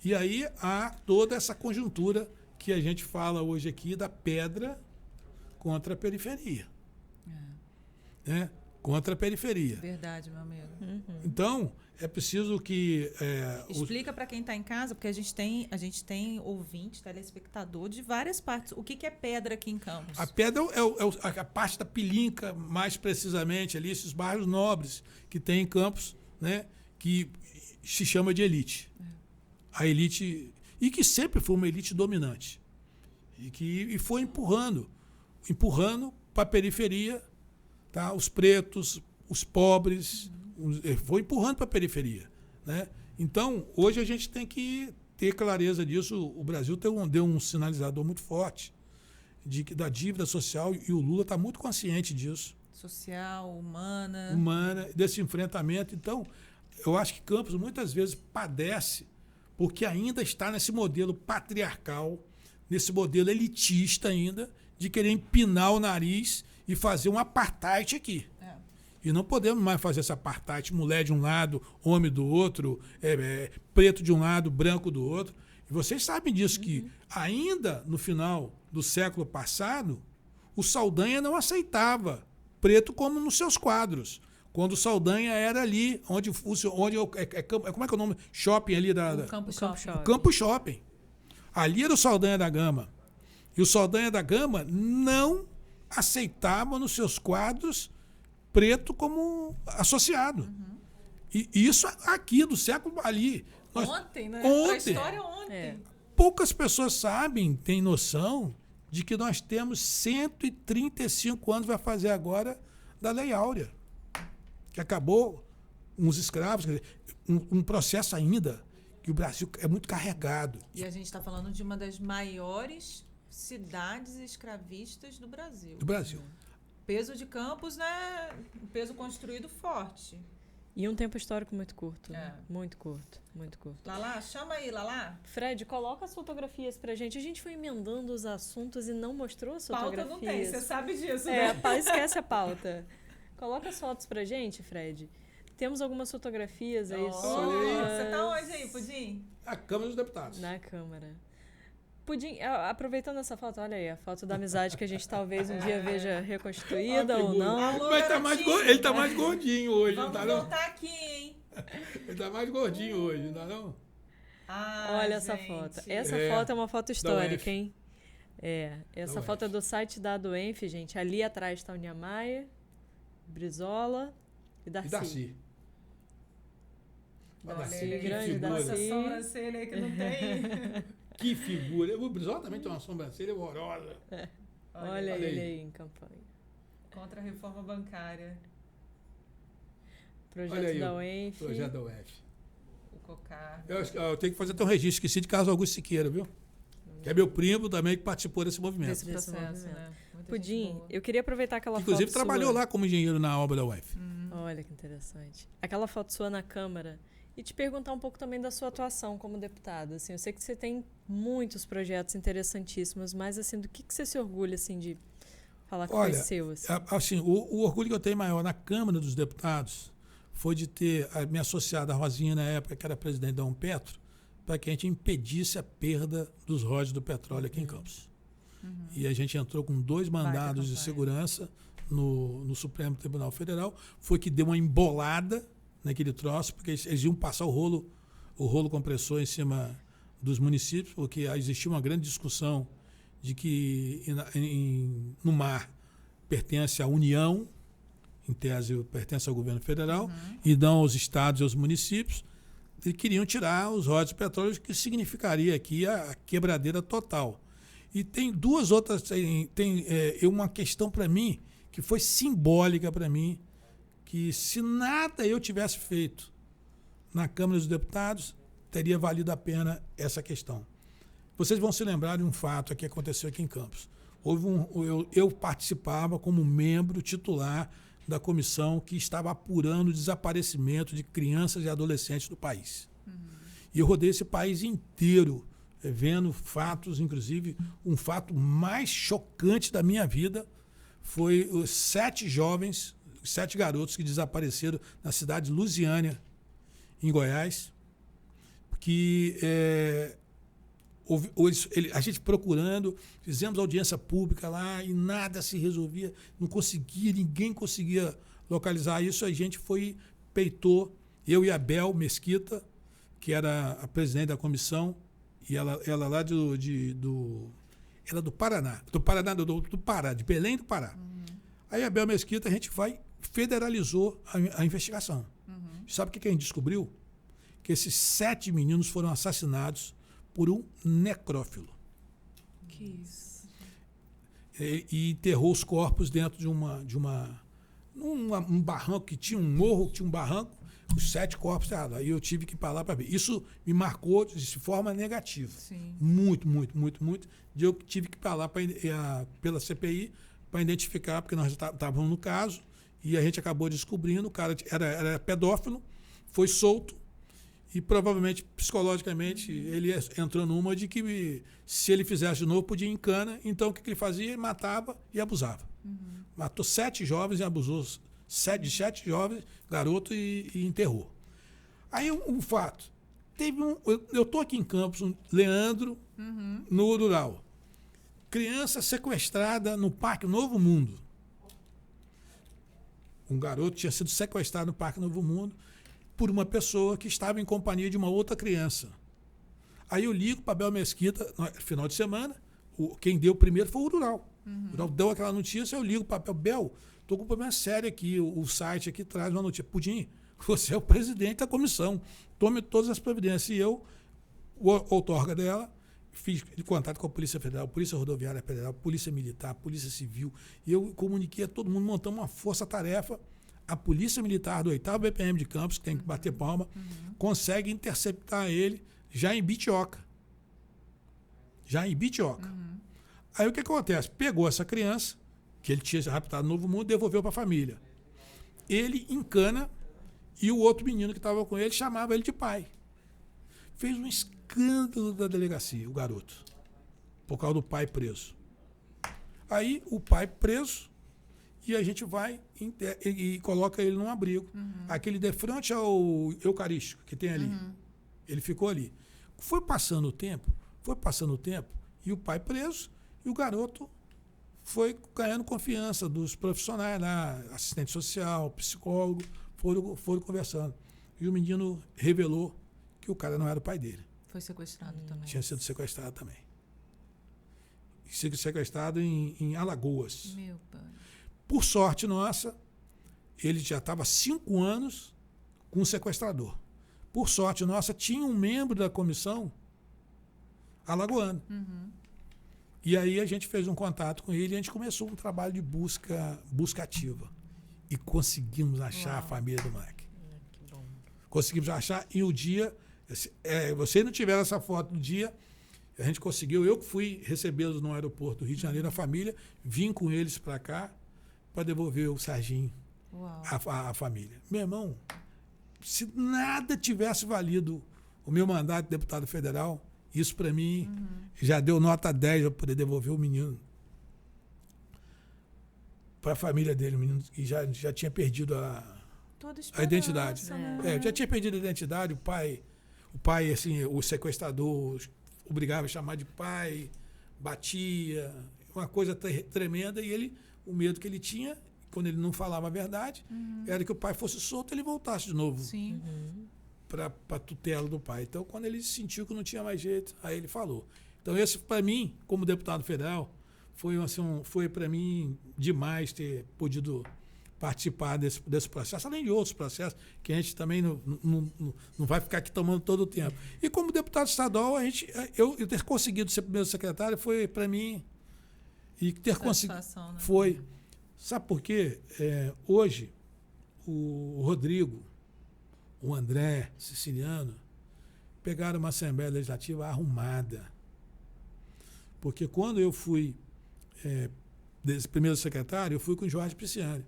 E aí há toda essa conjuntura que a gente fala hoje aqui da pedra contra a periferia. Né? Contra a periferia. Verdade, meu amigo. Então, é preciso que... Explica para quem está em casa, porque a gente tem ouvinte, telespectador de várias partes. O que é pedra aqui em Campos? A pedra é a parte da Pilinca, mais precisamente, ali, esses bairros nobres que tem em Campos, né, que se chama de elite. A elite... E que sempre foi uma elite dominante. E foi empurrando para a periferia, tá? Os pretos, os pobres, foi empurrando para a periferia. Né? Então, hoje a gente tem que ter clareza disso. O Brasil deu um sinalizador muito forte da dívida social, e o Lula está muito consciente disso. Social, humana, desse enfrentamento. Então, eu acho que Campos muitas vezes padece porque ainda está nesse modelo patriarcal, nesse modelo elitista ainda, de querer empinar o nariz e fazer um apartheid aqui. E não podemos mais fazer essa apartheid, mulher de um lado, homem do outro, preto de um lado, branco do outro. E vocês sabem disso, que ainda no final do século passado, O Saldanha não aceitava preto como nos seus quadros. Quando o Saldanha era ali, onde como é que é o nome? Shopping ali O Campo Shopping. o Campo Shopping. Ali era o Saldanha da Gama. E o Saldanha da Gama não aceitava nos seus quadros preto como associado. E isso aqui do século ali. Ontem, né? Ontem. Pra história ontem. É. Poucas pessoas sabem, têm noção de que nós temos 135 anos, vai fazer agora, da Lei Áurea, que acabou uns escravos, quer dizer, um processo ainda que o Brasil é muito carregado. E a gente está falando de uma das maiores cidades escravistas do Brasil. Do Brasil. Peso de Campos, né? Um peso construído forte. E um tempo histórico muito curto. É. Muito curto, muito curto. Lala, chama aí, Lala. Fred, coloca as fotografias pra gente. A gente foi emendando os assuntos e não mostrou as Pauta fotografias. não tem, você sabe disso, É, né? esquece a pauta. Coloca as fotos pra gente, Fred. Temos algumas fotografias aí Olha, suas você tá onde aí, Pudim? A Câmara dos Deputados. na Câmara. Pudim, aproveitando essa foto, olha aí, a foto da amizade que a gente talvez um dia veja reconstruída ou não. Alô, Mas tá mais, garotinho. ele tá mais gordinho hoje, não Vamos tá não? voltar aqui, hein? Ele tá mais gordinho hoje, não tá não? Ah, Olha essa gente. foto. Essa É, foto é uma foto histórica, UF. hein? É, essa Da foto é UF. do site da Aduenf, gente. Ali atrás está o Niemeyer, Brizola e Darcy. E Darcy. Olha Darcy, ele, que grande figura. essa Darcy. sobrancelha aí que não tem. Que figura. O Brizola também tem uma sobrancelha horrorosa. Olha olha ele aí. aí em campanha. Contra a reforma bancária, Olha Projeto aí da o UENF. projeto da UF. o COCAR. Eu tenho que fazer até um registro. Esqueci de Carlos Augusto Siqueira, viu? Que é meu primo também que participou desse movimento. Desse Desse processo, movimento. né? Muita Pudim, gente boa. eu queria aproveitar aquela Inclusive foto trabalhou sua. lá como engenheiro na obra da UF. Olha que interessante. Aquela foto sua na Câmara. E te perguntar um pouco também da sua atuação como deputada. Assim, eu sei que você tem muitos projetos interessantíssimos, mas assim, do que você se orgulha assim, de falar que Olha, foi seu? Assim? Assim, o orgulho que eu tenho maior na Câmara dos Deputados foi de ter me associado à Rosinha, na época que era presidente da Petro, para que a gente impedisse a perda dos royalties do petróleo aqui em Campos. E a gente entrou com 2 mandados de campanha. segurança no Supremo Tribunal Federal. Foi que deu uma embolada naquele troço, porque eles iam passar o rolo compressor em cima dos municípios, porque existia uma grande discussão de que no mar pertence à União, em tese pertence ao governo federal, e não aos estados e aos municípios, e queriam tirar os royalties de petróleo, o que significaria aqui a quebradeira total. E tem duas outras, tem uma questão para mim que foi simbólica para mim, que se nada eu tivesse feito na Câmara dos Deputados, teria valido a pena essa questão. Vocês vão se lembrar de um fato que aconteceu aqui em Campos. Eu participava como membro titular da comissão que estava apurando o desaparecimento de crianças e adolescentes do país. E eu rodei esse país inteiro, vendo fatos, inclusive, um fato mais chocante da minha vida foi os 7 garotos que desapareceram na cidade de Lusiânia, em Goiás, que a gente procurando, fizemos audiência pública lá e nada se resolvia, ninguém conseguia localizar isso. A gente peitou, eu e a Bel Mesquita, que era a presidente da comissão, e ela lá ela do Paraná, do Pará, de Belém do Pará. Aí a Bel Mesquita, a gente federalizou a investigação. Sabe o que a gente descobriu? Que esses 7 meninos foram assassinados por um necrófilo. Que isso. E enterrou os corpos dentro de um barranco, que tinha um morro, que tinha um barranco, os 7 corpos enterrados. Aí eu tive que ir para lá para ver. Isso me marcou de forma negativa. Sim. Muito, muito, muito, muito. E eu tive que ir para lá pela CPI para identificar, porque nós estávamos no caso, e a gente acabou descobrindo, o cara era pedófilo, foi solto, e provavelmente, psicologicamente, ele entrou numa de que se ele fizesse de novo, podia ir em cana. Então, o que ele fazia? Ele matava e abusava. Matou 7 jovens e abusou de 7 jovens, garoto, e enterrou. Aí, um fato. Eu estou aqui em Campos, Leandro, no rural. Criança sequestrada no Parque Novo Mundo. Um garoto tinha sido sequestrado no Parque Novo Mundo por uma pessoa que estava em companhia de uma outra criança. Aí eu ligo para Bel Mesquita, no final de semana, quem deu primeiro foi o Rural. O Rural deu aquela notícia, eu ligo para Bel, estou com um problema sério aqui, o site aqui traz uma notícia. Pudim, você é o presidente da comissão, tome todas as providências. E eu, o outorga dela, fiz contato com a Polícia Federal, Polícia Rodoviária Federal, Polícia Militar, Polícia Civil, e eu comuniquei a todo mundo, montamos uma força-tarefa. A Polícia Militar do 8º BPM de Campos, que tem que bater palma, consegue interceptar ele já em Bitioca. Aí o que acontece? Pegou essa criança, que ele tinha raptado no Novo Mundo, devolveu para a família. Ele encana, e o outro menino que estava com ele chamava ele de pai. Fez um escândalo da delegacia, o garoto, por causa do pai preso. Aí o pai preso, e a gente vai e coloca ele num abrigo. Aquele de frente ao Eucarístico que tem ali. Ele ficou ali. Foi passando o tempo, e o pai preso, e o garoto foi ganhando confiança dos profissionais lá, assistente social, psicólogo, foram conversando. E o menino revelou que o cara não era o pai dele. Foi sequestrado também. Tinha sido sequestrado também. Sido sequestrado em Alagoas. Meu pai. Por sorte nossa, ele já estava 5 anos com o sequestrador. Por sorte nossa, tinha um membro da comissão alagoano. E aí a gente fez um contato com ele e a gente começou um trabalho de busca ativa. E conseguimos achar a família do moleque. Que bom. Conseguimos achar, e o dia... vocês não tiveram essa foto do dia, a gente conseguiu. Eu que fui recebê-los no aeroporto do Rio de Janeiro, a família, vim com eles para cá, para devolver o Serginho à família. Meu irmão, se nada tivesse valido o meu mandato de deputado federal, isso para mim já deu nota 10 para poder devolver o menino para a família dele, o menino que já tinha perdido a identidade. Já tinha perdido a identidade, o pai, assim, o sequestrador obrigava a chamar de pai, batia, uma coisa tremenda, e ele, o medo que ele tinha, quando ele não falava a verdade, era que o pai fosse solto e ele voltasse de novo para a tutela do pai. Então, quando ele sentiu que não tinha mais jeito, aí ele falou. Então, esse, para mim, como deputado federal, foi para mim demais ter podido participar desse processo, além de outros processos que a gente também não vai ficar aqui tomando todo o tempo. E como deputado estadual, eu ter conseguido ser primeiro secretário foi para mim, e ter conseguido, né? Foi. Sabe por quê? Hoje, o Rodrigo, o André Siciliano, pegaram uma Assembleia Legislativa arrumada. Porque quando eu fui desse primeiro secretário, eu fui com o Jorge Pisciani.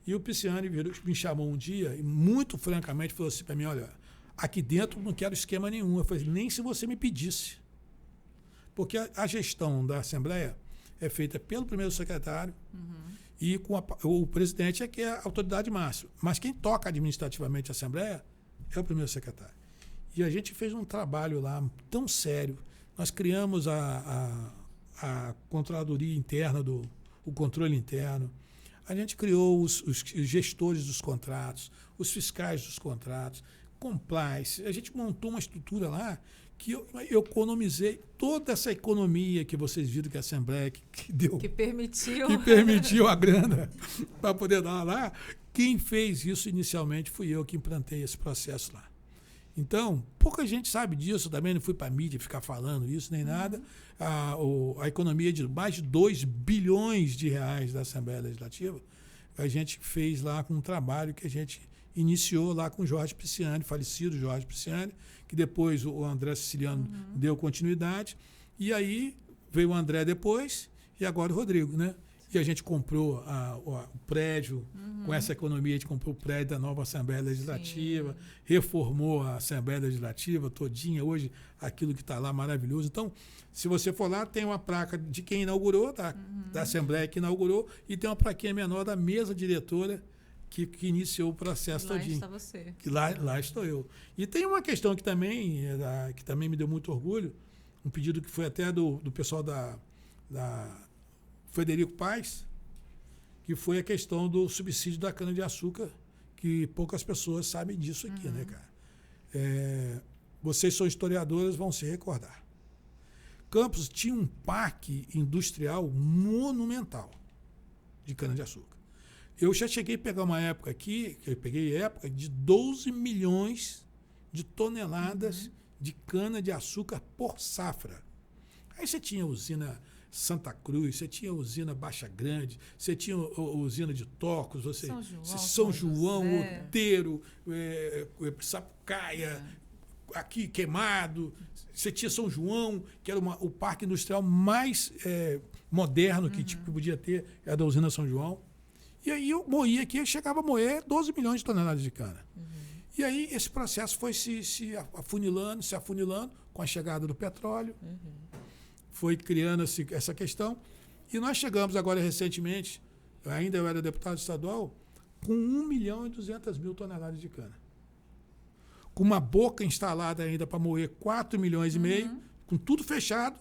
E o Pisciani me chamou um dia e, muito francamente, falou assim para mim: olha, aqui dentro não quero esquema nenhum. Eu falei: nem se você me pedisse. Porque a gestão da Assembleia é feita pelo primeiro secretário e com o presidente, que é a autoridade máxima. Mas quem toca administrativamente a Assembleia é o primeiro secretário. E a gente fez um trabalho lá tão sério. Nós criamos a controladoria interna, o controle interno. A gente criou os gestores dos contratos, os fiscais dos contratos, compliance. A gente montou uma estrutura lá que eu economizei toda essa economia que vocês viram que a Assembleia que deu. Que permitiu a grana para poder dar lá. Quem fez isso inicialmente fui eu que implantei esse processo lá. Então, pouca gente sabe disso, também não fui para a mídia ficar falando isso, nem nada. A economia de mais de 2 bilhões de reais da Assembleia Legislativa, a gente fez lá com um trabalho que a gente iniciou lá com o Jorge Pisciani, falecido Jorge Pisciani, que depois o André Siciliano deu continuidade, e aí veio o André depois, e agora o Rodrigo, né? E a gente comprou o prédio, com essa economia, a gente comprou o prédio da nova Assembleia Legislativa, reformou a Assembleia Legislativa todinha, hoje aquilo que está lá maravilhoso. Então, se você for lá, tem uma placa de quem inaugurou, da Assembleia que inaugurou, e tem uma plaquinha menor da mesa diretora que iniciou o processo todinho. Lá está você. Que lá estou eu. E tem uma questão que também me deu muito orgulho, um pedido que foi até do pessoal da Frederico Paes, que foi a questão do subsídio da cana-de-açúcar, que poucas pessoas sabem disso aqui, né, cara? Vocês são historiadores, vão se recordar. Campos tinha um parque industrial monumental de cana-de-açúcar. Eu já cheguei a pegar uma época aqui, que eu peguei época de 12 milhões de toneladas de cana-de-açúcar por safra. Aí você tinha usina Santa Cruz, você tinha usina Baixa Grande, você tinha usina de Tocos, São João, Outeiro, Sapucaia, aqui Queimado, você tinha São João, que era o parque industrial mais moderno que podia ter, era da usina São João. E aí eu moía aqui, eu chegava a moer 12 milhões de toneladas de cana. E aí esse processo foi se afunilando com a chegada do petróleo, foi criando essa questão. E nós chegamos agora recentemente, ainda eu era deputado estadual, com 1.200.000 toneladas de cana. Com uma boca instalada ainda para moer 4 milhões e meio, com tudo fechado,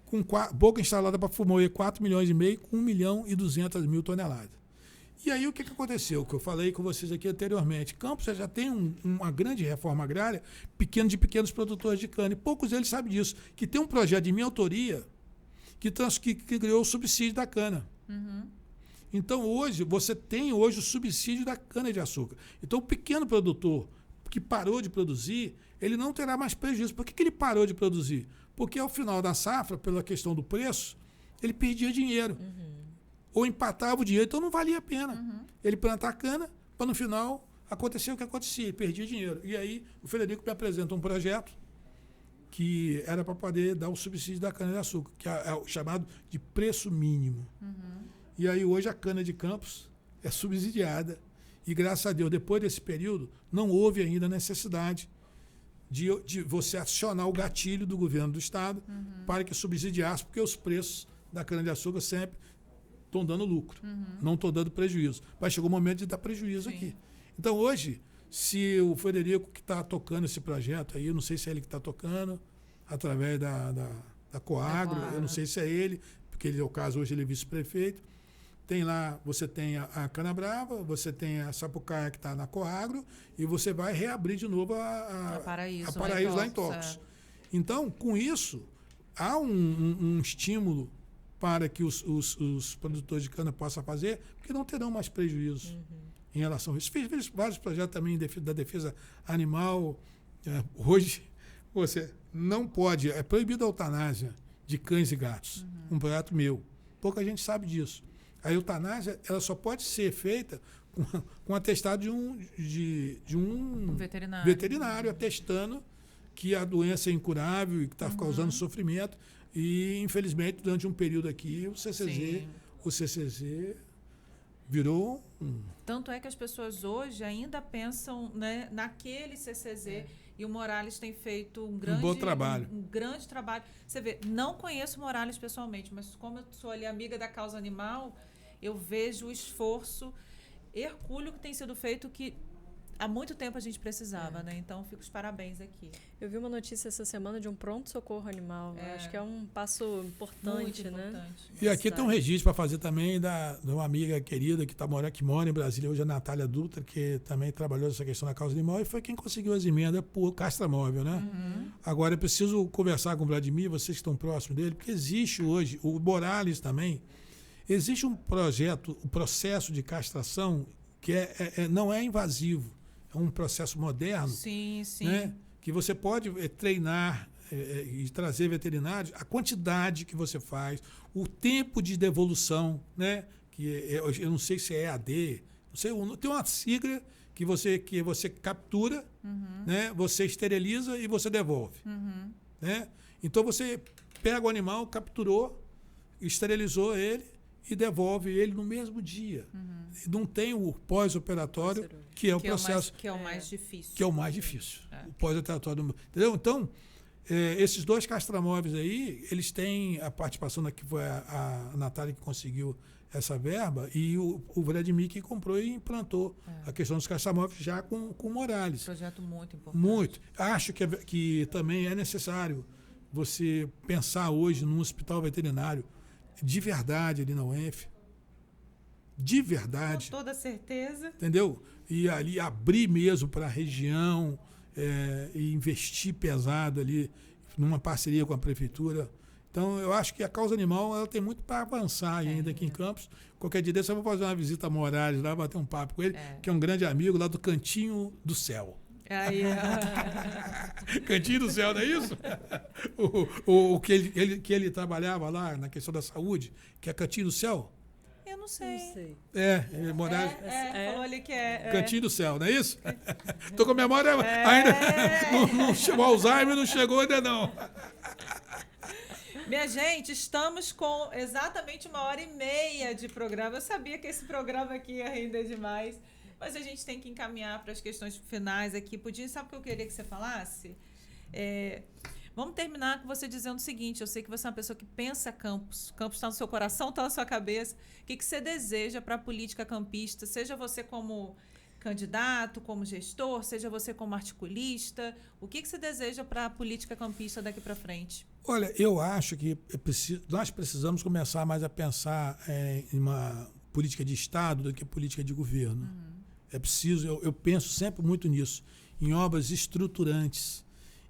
com boca instalada para moer 4 milhões e meio, com 1.200.000 toneladas. E aí o que aconteceu? O que eu falei com vocês aqui anteriormente. Campos já tem uma grande reforma agrária de pequenos produtores de cana. E poucos deles sabem disso. Que tem um projeto de minha autoria que criou o subsídio da cana. Então hoje, você tem o subsídio da cana-de-açúcar. Então o pequeno produtor que parou de produzir, ele não terá mais prejuízo. Por que ele parou de produzir? Porque ao final da safra, pela questão do preço, ele perdia dinheiro. Ou empatava o dinheiro, então não valia a pena ele plantar cana para no final acontecer o que acontecia, ele perdia dinheiro. E aí o Frederico me apresenta um projeto que era para poder dar o subsídio da cana-de-açúcar, que é o chamado de preço mínimo. E aí hoje a cana de Campos é subsidiada e graças a Deus, depois desse período, não houve ainda necessidade de você acionar o gatilho do governo do estado para que subsidiasse, porque os preços da cana-de-açúcar sempre estão dando lucro, não estão dando prejuízo. Mas chegou o momento de dar prejuízo aqui. Então, hoje, se o Frederico que está tocando esse projeto aí, eu não sei se é ele que está tocando, através da Coagro, eu não sei se é ele, porque ele é o caso, hoje ele é vice-prefeito. Tem lá, você tem a Canabrava, você tem a Sapucaia que está na Coagro, e você vai reabrir de novo a Paraíso lá em Tocos. Então, com isso, há um estímulo para que os produtores de cana possam fazer, porque não terão mais prejuízo em relação a isso. Fiz vários projetos também da defesa animal. Hoje, você não pode, é proibido a eutanásia de cães e gatos. Um projeto meu. Pouca gente sabe disso. A eutanásia ela só pode ser feita com atestado de um veterinário atestando que a doença é incurável e que está causando sofrimento. E, infelizmente, durante um período aqui, o CCZ virou Tanto é que as pessoas hoje ainda pensam, né, naquele CCZ e o Morales tem feito um bom trabalho. Um grande trabalho. Você vê, não conheço o Morales pessoalmente, mas como eu sou ali amiga da causa animal, eu vejo o esforço hercúleo que tem sido feito que há muito tempo a gente precisava, né? Então, fico os parabéns aqui. Eu vi uma notícia essa semana de um pronto-socorro animal. Acho que é um passo importante, muito né? importante. E aqui tem um registro para fazer também de uma amiga querida que mora em Brasília, hoje a Natália Dutra, que também trabalhou nessa questão da causa animal e foi quem conseguiu as emendas por castramóvel, né? Agora, eu preciso conversar com o Vladimir, vocês que estão próximos dele, porque existe hoje, o Morales também, existe um processo de castração que não é invasivo. É um processo moderno, sim. Né? Que você pode treinar e trazer veterinários, a quantidade que você faz, o tempo de devolução, né? Eu não sei se é EAD, não sei, tem uma sigla que você captura, né? Você esteriliza e você devolve. Né? Então você pega o animal, capturou, esterilizou ele e devolve ele no mesmo dia. Não tem o pós-operatório, que é o processo... Que é o mais difícil. Que é o mais difícil. O pós-operatório. Entendeu? Então, esses dois castramóveis aí, eles têm a participação que foi a Natália que conseguiu essa verba e o Vladimir que comprou e implantou a questão dos castramóveis já com o Morales. Projeto muito importante. Muito. Acho que também é necessário você pensar hoje num hospital veterinário de verdade ali na UENF. De verdade. Com toda certeza. Entendeu? E ali abrir mesmo para a região e investir pesado ali numa parceria com a prefeitura. Então, eu acho que a causa animal ela tem muito para avançar ainda aqui em Campos. Qualquer dia desse eu vou fazer uma visita a Moraes lá, bater um papo com ele, que é um grande amigo lá do Cantinho do Céu. Aí, Cantinho do Céu, não é isso? o que ele trabalhava lá na questão da saúde, que é Cantinho do Céu. eu não sei. Não sei. Moraes. Falou ali que é. Cantinho do Céu, não é isso? Tô com a memória ainda. Não chegou Alzheimer, não chegou ainda não. Minha gente, estamos com exatamente 1h30 de programa. Eu sabia que esse programa aqui ia render demais, mas a gente tem que encaminhar para as questões finais aqui. Pudim, sabe o que eu queria que você falasse? Vamos terminar com você dizendo o seguinte: eu sei que você é uma pessoa que pensa Campos. Campos está no seu coração, está na sua cabeça. O que você deseja para a política campista? Seja você como candidato, como gestor, seja você como articulista. O que você deseja para a política campista daqui para frente? Olha, eu acho que nós precisamos começar mais a pensar em uma política de Estado do que política de governo. É preciso, eu penso sempre muito nisso, em obras estruturantes,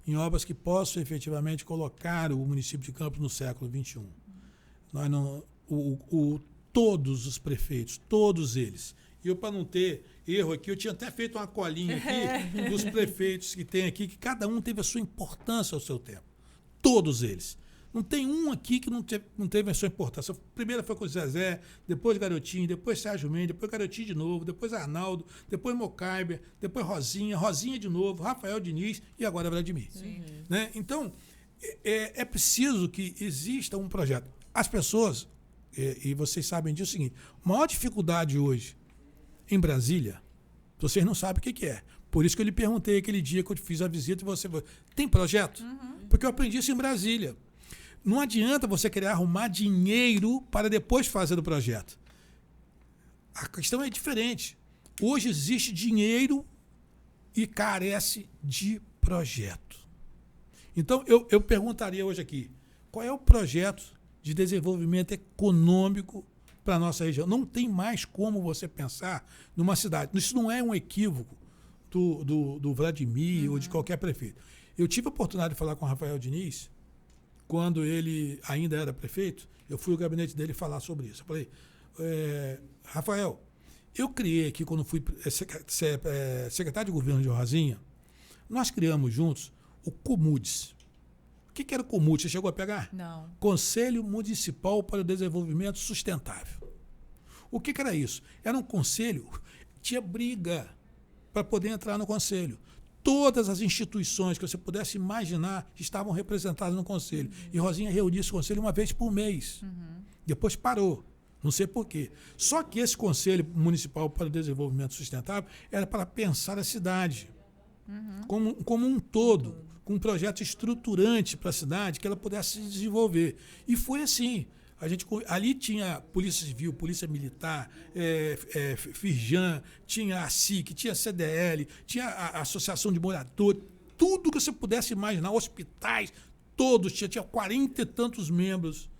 em obras que possam efetivamente colocar o município de Campos no século XXI. Nós não, todos os prefeitos, todos eles. E eu, para não ter erro aqui, eu tinha até feito uma colinha aqui dos prefeitos que tem aqui, que cada um teve a sua importância ao seu tempo. Todos eles. Não tem um aqui que não teve a sua importância. A primeira foi com o Zezé, depois Garotinho, depois Sérgio Mendes, depois Garotinho de novo, depois Arnaldo, depois Mocaiber, depois Rosinha de novo, Rafael Diniz e agora Vladimir. Né? Então, é preciso que exista um projeto. As pessoas, e vocês sabem disso, é o seguinte: a maior dificuldade hoje em Brasília, vocês não sabem o que é. Por isso que eu lhe perguntei aquele dia que eu fiz a visita, você tem projeto? Porque eu aprendi isso em Brasília. Não adianta você querer arrumar dinheiro para depois fazer o projeto. A questão é diferente. Hoje existe dinheiro e carece de projeto. Então, eu perguntaria hoje aqui, qual é o projeto de desenvolvimento econômico para a nossa região? Não tem mais como você pensar numa cidade. Isso não é um equívoco do Vladimir ou de qualquer prefeito. Eu tive a oportunidade de falar com o Rafael Diniz, quando ele ainda era prefeito. Eu fui ao gabinete dele falar sobre isso. Eu falei, Rafael, eu criei aqui, quando fui secretário de governo de Rosinha, nós criamos juntos o Comudes. O que era o Comudes? Você chegou a pegar? Não. Conselho Municipal para o Desenvolvimento Sustentável. O que era isso? Era um conselho, tinha briga para poder entrar no conselho. Todas as instituições que você pudesse imaginar estavam representadas no conselho. E Rosinha reunia esse conselho uma vez por mês. Depois parou. Não sei por quê. Só que esse Conselho Municipal para o Desenvolvimento Sustentável era para pensar a cidade como um todo, com um projeto estruturante para a cidade que ela pudesse se desenvolver. E foi assim. Ali tinha Polícia Civil, Polícia Militar, Firjan, tinha a SIC, tinha a CDL, tinha a Associação de Moradores, tudo que você pudesse imaginar, hospitais, todos, tinha 40 e tantos membros.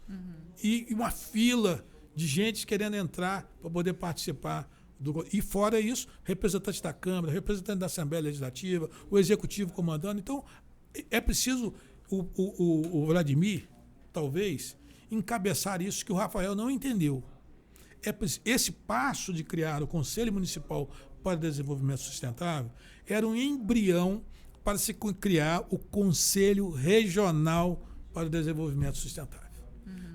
E uma fila de gente querendo entrar para poder participar. E fora isso, representantes da Câmara, representantes da Assembleia Legislativa, o Executivo comandando. Então, é preciso o Vladimir, talvez, encabeçar isso que o Rafael não entendeu. Esse passo de criar o Conselho Municipal para o Desenvolvimento Sustentável era um embrião para se criar o Conselho Regional para o Desenvolvimento Sustentável.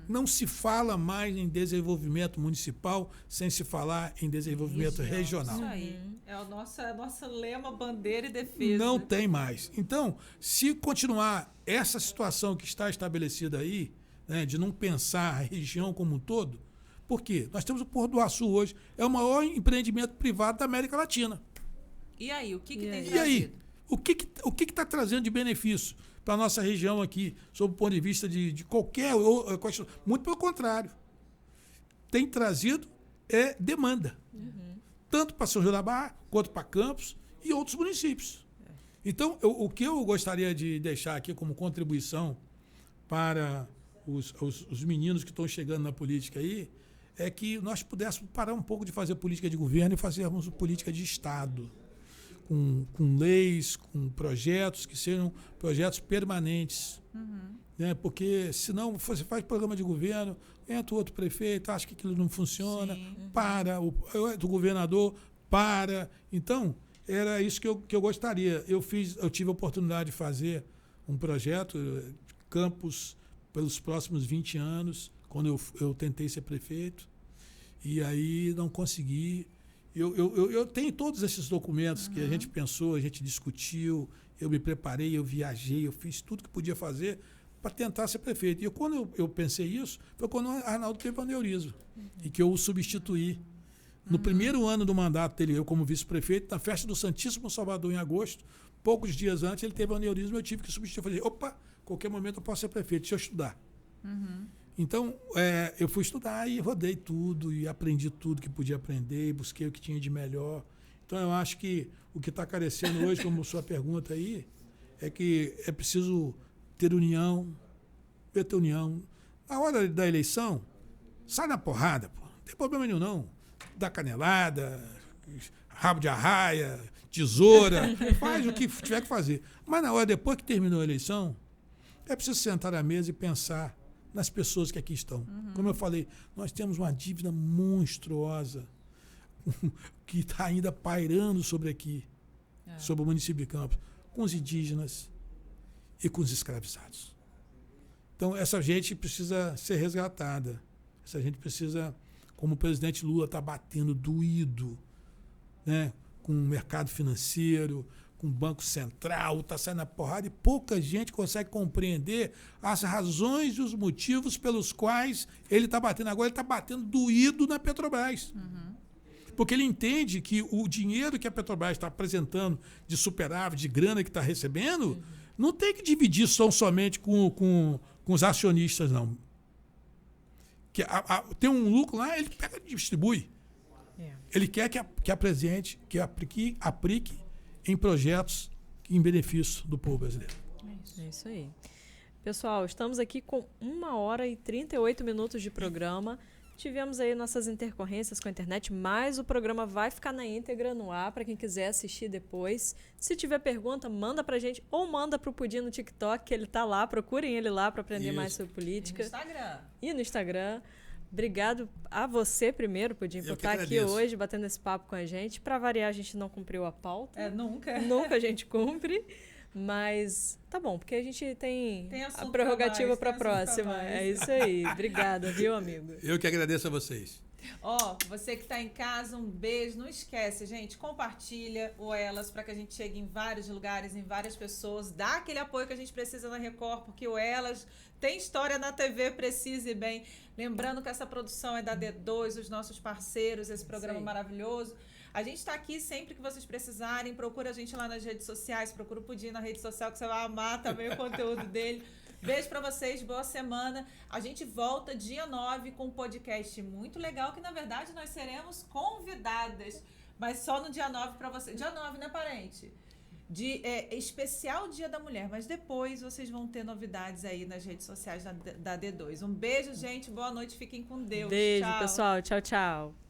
Não se fala mais em desenvolvimento municipal sem se falar em desenvolvimento regional. Isso aí. É o nosso lema, bandeira e defesa. Não tem mais. Então, se continuar essa situação que está estabelecida aí, né, de não pensar a região como um todo, por quê? Nós temos o Porto do Açu hoje, é o maior empreendimento privado da América Latina. E aí, o que tem trazido? E aí, o que está trazendo de benefício para a nossa região aqui, sob o ponto de vista de qualquer... Muito pelo contrário. Tem trazido demanda. Tanto para São João da Barra, quanto para Campos e outros municípios. Então, o que eu gostaria de deixar aqui como contribuição para os meninos que estão chegando na política aí, é que nós pudéssemos parar um pouco de fazer política de governo e fazermos política de Estado, com leis, com projetos que sejam projetos permanentes. Né? Porque senão você faz programa de governo, entra outro prefeito, acha que aquilo não funciona, para, o governador para. Então, era isso que eu gostaria. Eu tive a oportunidade de fazer um projeto, campus, pelos próximos 20 anos, quando eu tentei ser prefeito, e aí não consegui. Eu tenho todos esses documentos que a gente pensou, a gente discutiu, eu me preparei, eu viajei, eu fiz tudo que podia fazer para tentar ser prefeito. E quando eu pensei isso, foi quando o Arnaldo teve aneurisma, e que eu o substituí. No primeiro ano do mandato dele, eu como vice-prefeito, na festa do Santíssimo Salvador, em agosto, poucos dias antes, ele teve aneurisma, eu tive que substituir. Eu falei, opa, qualquer momento eu posso ser prefeito, deixa eu estudar. Então, eu fui estudar e rodei tudo, e aprendi tudo que podia aprender, e busquei o que tinha de melhor. Então, eu acho que o que está carecendo hoje, como sua pergunta aí, é que é preciso ter união, ter união. Na hora da eleição, sai na porrada, pô. Não tem problema nenhum, não. Dá canelada, rabo de arraia, tesoura, faz o que tiver que fazer. Mas na hora, depois que terminou a eleição, é preciso sentar à mesa e pensar nas pessoas que aqui estão. Como eu falei, nós temos uma dívida monstruosa que está ainda pairando sobre aqui, sobre o município de Campos, com os indígenas e com os escravizados. Então, essa gente precisa ser resgatada. Essa gente precisa, como o presidente Lula está batendo doído, né, com o mercado financeiro, com o Banco Central, está saindo na porrada, e pouca gente consegue compreender as razões e os motivos pelos quais ele está batendo. Agora ele está batendo doído na Petrobras. Porque ele entende que o dinheiro que a Petrobras está apresentando de superávit, de grana que está recebendo, não tem que dividir somente com os acionistas, não. Tem um lucro lá, ele pega e distribui. Ele quer que apresente, que aplique em projetos em benefício do povo brasileiro. É isso aí. Pessoal, estamos aqui com 1h38 de programa. Tivemos aí nossas intercorrências com a internet, mas o programa vai ficar na íntegra no ar para quem quiser assistir depois. Se tiver pergunta, manda pra gente ou manda pro Pudim no TikTok, que ele tá lá. Procurem ele lá para aprender mais sobre política. E no Instagram. Obrigado a você primeiro, Pudim, por estar aqui hoje batendo esse papo com a gente. Para variar, a gente não cumpriu a pauta. Nunca. Nunca a gente cumpre. Mas tá bom, porque a gente tem a prerrogativa para a próxima. É isso aí. Obrigada, viu, amigo? Eu que agradeço a vocês. Você que está em casa, um beijo. Não esquece, gente, compartilha o Elas para que a gente chegue em vários lugares, em várias pessoas. Dá aquele apoio que a gente precisa na Record, porque o Elas tem história na TV, precisa e bem. Lembrando que essa produção é da D2, os nossos parceiros, esse programa maravilhoso. A gente está aqui sempre que vocês precisarem. Procura a gente lá nas redes sociais. Procura o Pudim na rede social, que você vai amar também o conteúdo dele. Beijo para vocês, boa semana. A gente volta dia 9 com um podcast muito legal, que na verdade nós seremos convidadas. Mas só no dia 9 para vocês. Dia 9, né, parente? Especial Dia da Mulher. Mas depois vocês vão ter novidades aí nas redes sociais da D2. Um beijo, gente. Boa noite. Fiquem com Deus. Beijo, tchau. pessoal. Tchau, tchau.